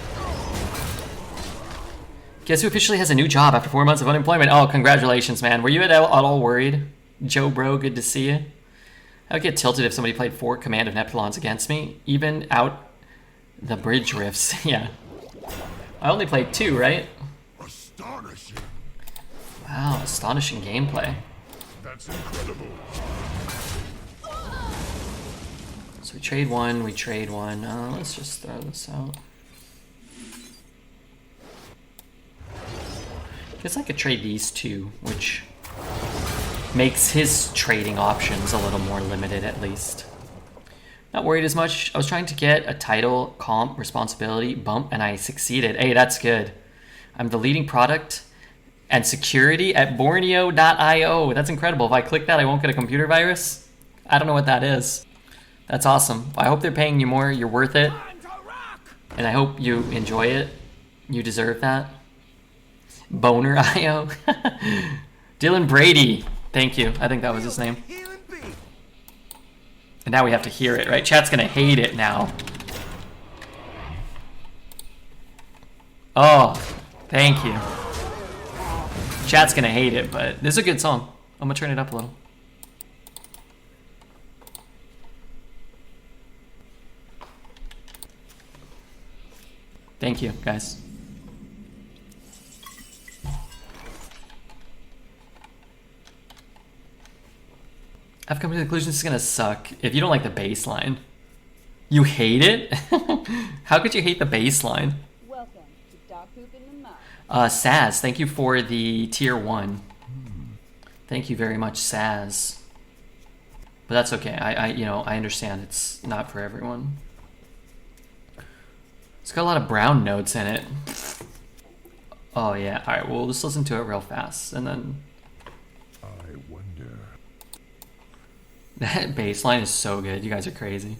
Guess who officially has a new job after 4 months of unemployment? Oh, congratulations, man. Were you at all worried? Joe Bro, good to see you. I would get tilted if somebody played 4 Command of NEPTULONs against me, even out the bridge riffs. Yeah. I only played 2, right? Astonishing. Wow, astonishing gameplay. That's incredible. So we trade one. Let's just throw this out. Guess I could trade these 2, which makes his trading options a little more limited, at least. Not worried as much. I was trying to get a title, comp, responsibility, bump, and I succeeded. Hey, that's good. I'm the leading product and security at Borneo.io. That's incredible. If I click that, I won't get a computer virus? I don't know what that is. That's awesome. I hope they're paying you more. You're worth it. And I hope you enjoy it. You deserve that. Boner.io. Dylan Brady. Thank you. I think that was his name. And now we have to hear it, right? Chat's gonna hate it now. Oh, thank you. Chat's gonna hate it, but this is a good song. I'm gonna turn it up a little. Thank you, guys. I've come to the conclusion this is gonna suck. If you don't like the bass line. You hate it? How could you hate the bass line? Welcome to Dog Poop in the Mud. Saz, thank you for the tier 1. Thank you very much, Saz. But that's okay. I understand it's not for everyone. It's got a lot of brown notes in it. Oh yeah. All right. Well, we'll just listen to it real fast, and then. I wonder. That bass line is so good. You guys are crazy.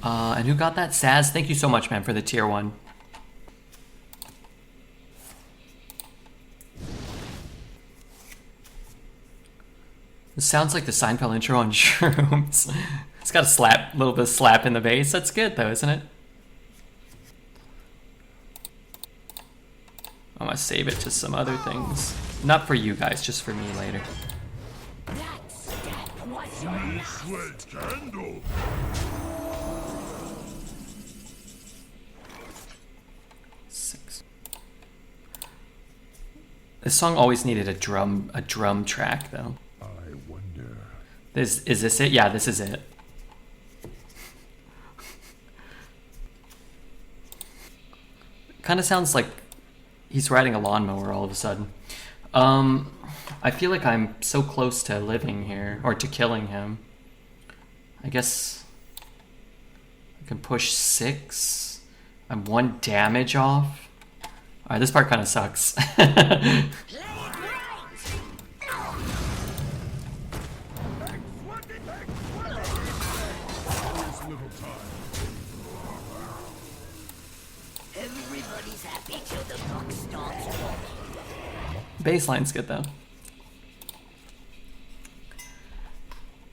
And who got that? Saz, thank you so much, man, for the tier 1. This sounds like the Seinfeld intro on Shrooms. It's got a little bit of slap in the bass. That's good, though, isn't it? I'm gonna save it to some other things. Not for you guys, just for me later. Sweat candle. This song always needed a drum track, though. I wonder. Is this it? Yeah, this is it. Kind of sounds like he's riding a lawnmower all of a sudden. I feel like I'm so close to living here, or to killing him. I guess I can push 6. I'm 1 damage off. Alright, this part kind of sucks. little time. Everybody's happy till the buck starts walking. Baseline's good though.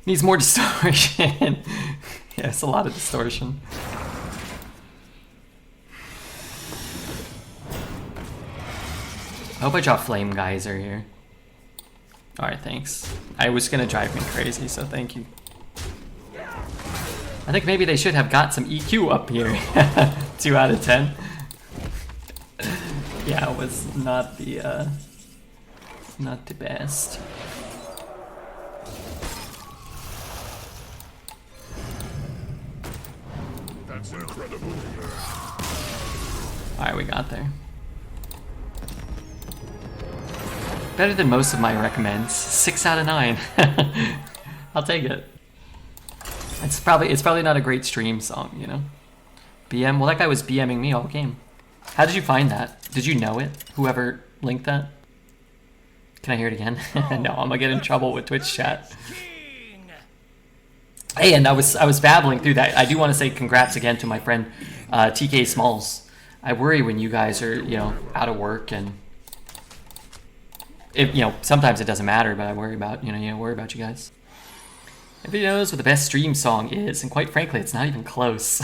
Needs more distortion. Yeah, it's a lot of distortion. I hope I draw Flame Geyser here. Alright, thanks. I was gonna drive me crazy, so thank you. I think maybe they should have got some EQ up here. 2 out of 10. Yeah, it was not the best. That's incredible. Alright, we got there. Better than most of my recommends. 6 out of 9. I'll take it. It's probably not a great stream song, you know? BM, well that guy was BMing me all game. How did you find that? Did you know it? Whoever linked that? Can I hear it again? No, I'm gonna get in trouble with Twitch chat. Hey, and I was babbling through that. I do want to say congrats again to my friend TK Smalls. I worry when you guys are, you know, out of work, and if, you know, sometimes it doesn't matter, but I worry about, you know, worry about you guys. Everybody knows what the best stream song is, and quite frankly, it's not even close.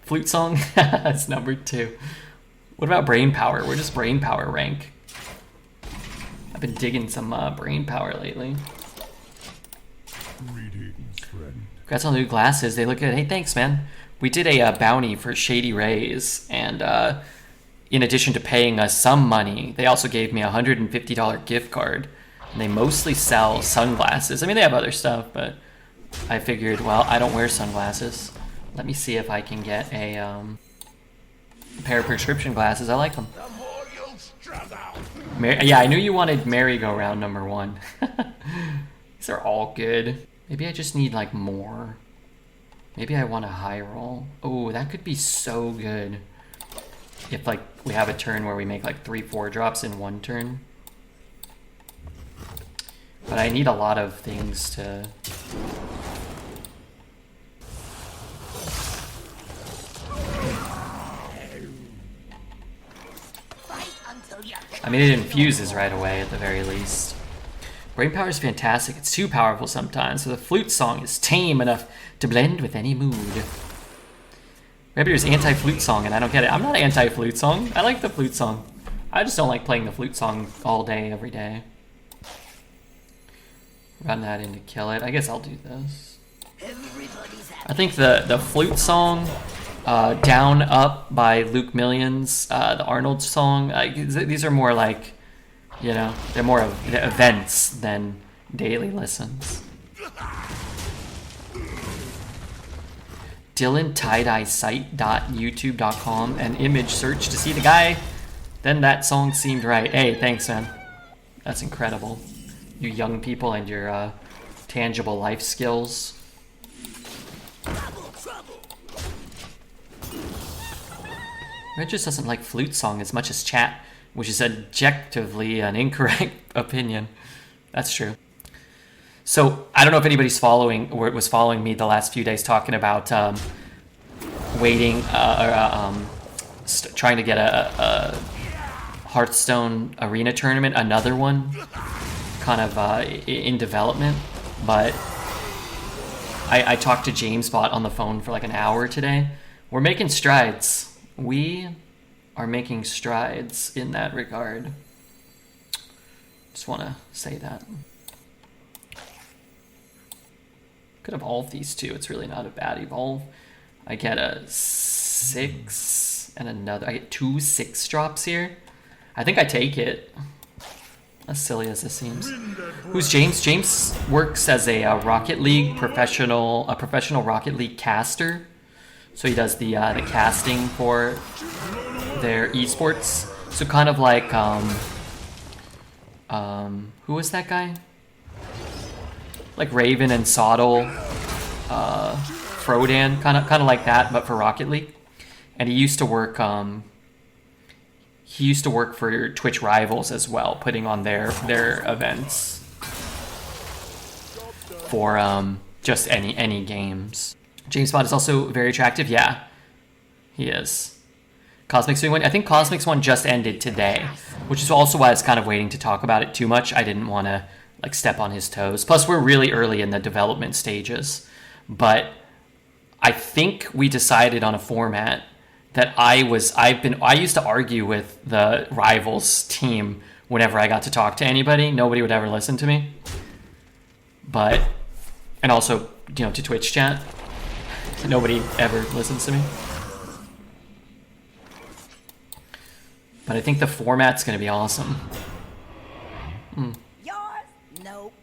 Flute song? That's number 2. What about brain power? Where does brain power rank? I've been digging some brain power lately. Greetings, friend. Congrats on the new glasses. They look good. Hey, thanks, man. We did a bounty for Shady Rays, and in addition to paying us some money, they also gave me a $150 gift card. And they mostly sell sunglasses. I mean, they have other stuff, but I figured, well, I don't wear sunglasses. Let me see if I can get a pair of prescription glasses. I like them. Yeah, I knew you wanted merry-go-round number 1. These are all good. Maybe I just need like more. Maybe I want a high roll. Oh, that could be so good. If like we have a turn where we make like 3-4 drops in one turn. But I need a lot of things to... I mean, it infuses right away at the very least. Brain power is fantastic. It's too powerful sometimes, so the flute song is tame enough to blend with any mood. Rebbeer's anti-flute song, and I don't get it. I'm not anti-flute song. I like the flute song. I just don't like playing the flute song all day, every day. Run that in to kill it. I guess I'll do this. I think the flute song, Down Up by Luke Millions, the Arnold song, these are more like, you know, they're more of events than daily listens. Dylan TieDyeSite.youtube.com and image search to see the guy. Then that song seemed right. Hey, thanks, man. That's incredible. You young people and your tangible life skills. Red just doesn't like flute song as much as chat, which is objectively an incorrect opinion. That's true. So I don't know if anybody's following or was following me the last few days talking about waiting trying to get a Hearthstone arena tournament, another one, kind of in development. But I talked to JamesBot on the phone for like an hour today. We're making strides. We are making strides in that regard. Just want to say that. Could evolve these two. It's really not a bad evolve. I get a 6 and another. I get 2 6 drops here. I think I take it. As silly as this seems. Who's James? James works as a Rocket League professional Rocket League caster. So he does the casting for their esports. So kind of like who was that guy? Like Raven and Soddle, Frodan, kind of like that, but for Rocket League. And he used to work for Twitch Rivals as well, putting on their events for just any games. James Bond is also very attractive. Yeah, he is. Cosmic's doing one. I think Cosmic's one just ended today, which is also why I was kind of waiting to talk about it too much. I didn't want to like step on his toes. Plus, we're really early in the development stages. But I think we decided on a format that I used to argue with the Rivals team whenever I got to talk to anybody. Nobody would ever listen to me. But, and also, you know, to Twitch chat. Nobody ever listens to me. But I think the format's going to be awesome. Yours? Nope.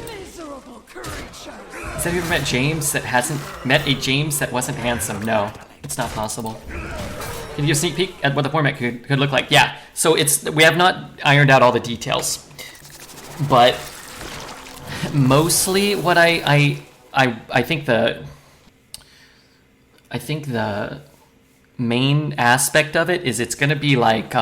Miserable creatures. Have you ever met James that hasn't met a James that wasn't handsome? No, it's not possible. Can you give a sneak peek at what the format could look like? Yeah, so we have not ironed out all the details, but mostly what I think the main aspect of it is it's going to be like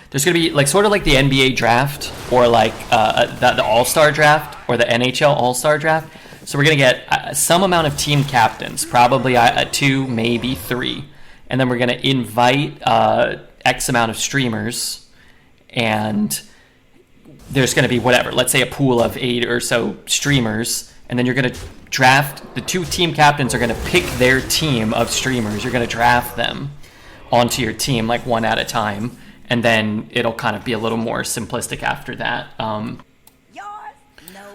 there's going to be like sort of like the NBA draft or like the All-Star draft or the NHL All-Star draft. So we're going to get some amount of team captains, probably 2, maybe 3. And then we're going to invite X amount of streamers. And there's going to be whatever, let's say a pool of 8 or so streamers. And then you're going to draft, the 2 team captains are going to pick their team of streamers. You're going to draft them onto your team like one at a time. And then it'll kind of be a little more simplistic after that.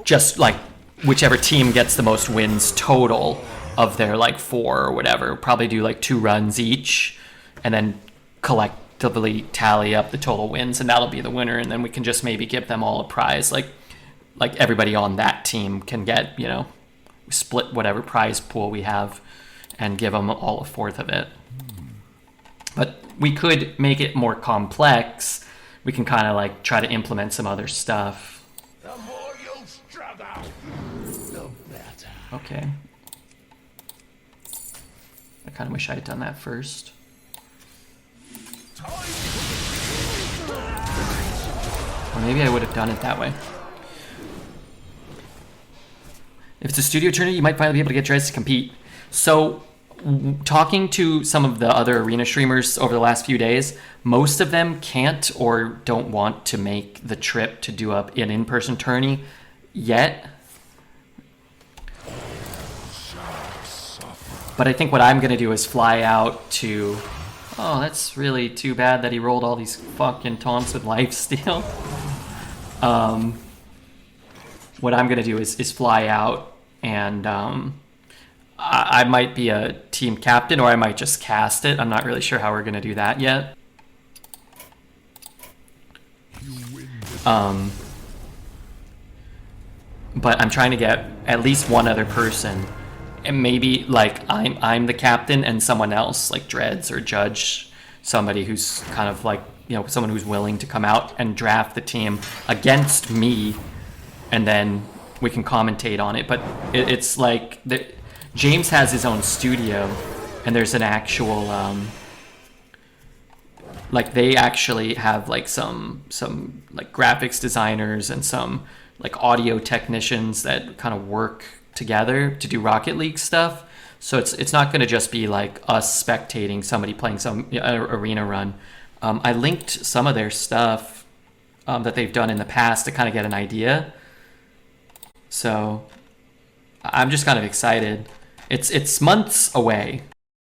Just like whichever team gets the most wins total of their like 4 or whatever, probably do like 2 runs each and then collectively tally up the total wins, and that'll be the winner. And then we can just maybe give them all a prize. Like everybody on that team can get, you know, split whatever prize pool we have and give them all a fourth of it. But we could make it more complex. We can kind of like try to implement some other stuff. The more you struggle, the better. Okay. I kind of wish I had done that first. Or maybe I would have done it that way. If it's a studio tournament, you might finally be able to get Drez to compete. So, talking to some of the other arena streamers over the last few days, most of them can't or don't want to make the trip to do an in-person tourney yet. But I think what I'm going to do is fly out to... Oh, that's really too bad that he rolled all these fucking taunts with lifesteal. What I'm going to do is fly out, and I might be a team captain, or I might just cast it. I'm not really sure how we're going to do that yet. But I'm trying to get at least one other person, and maybe like I'm the captain and someone else, like Dreads or Judge, somebody who's kind of like, you know, someone who's willing to come out and draft the team against me, and then we can commentate on it. But it's like James has his own studio, and there's an actual like they actually have like some like graphics designers and some like audio technicians that kind of work together to do Rocket League stuff. So it's not going to just be like us spectating somebody playing some arena run. I linked some of their stuff that they've done in the past to kind of get an idea. So I'm just kind of excited. It's months away,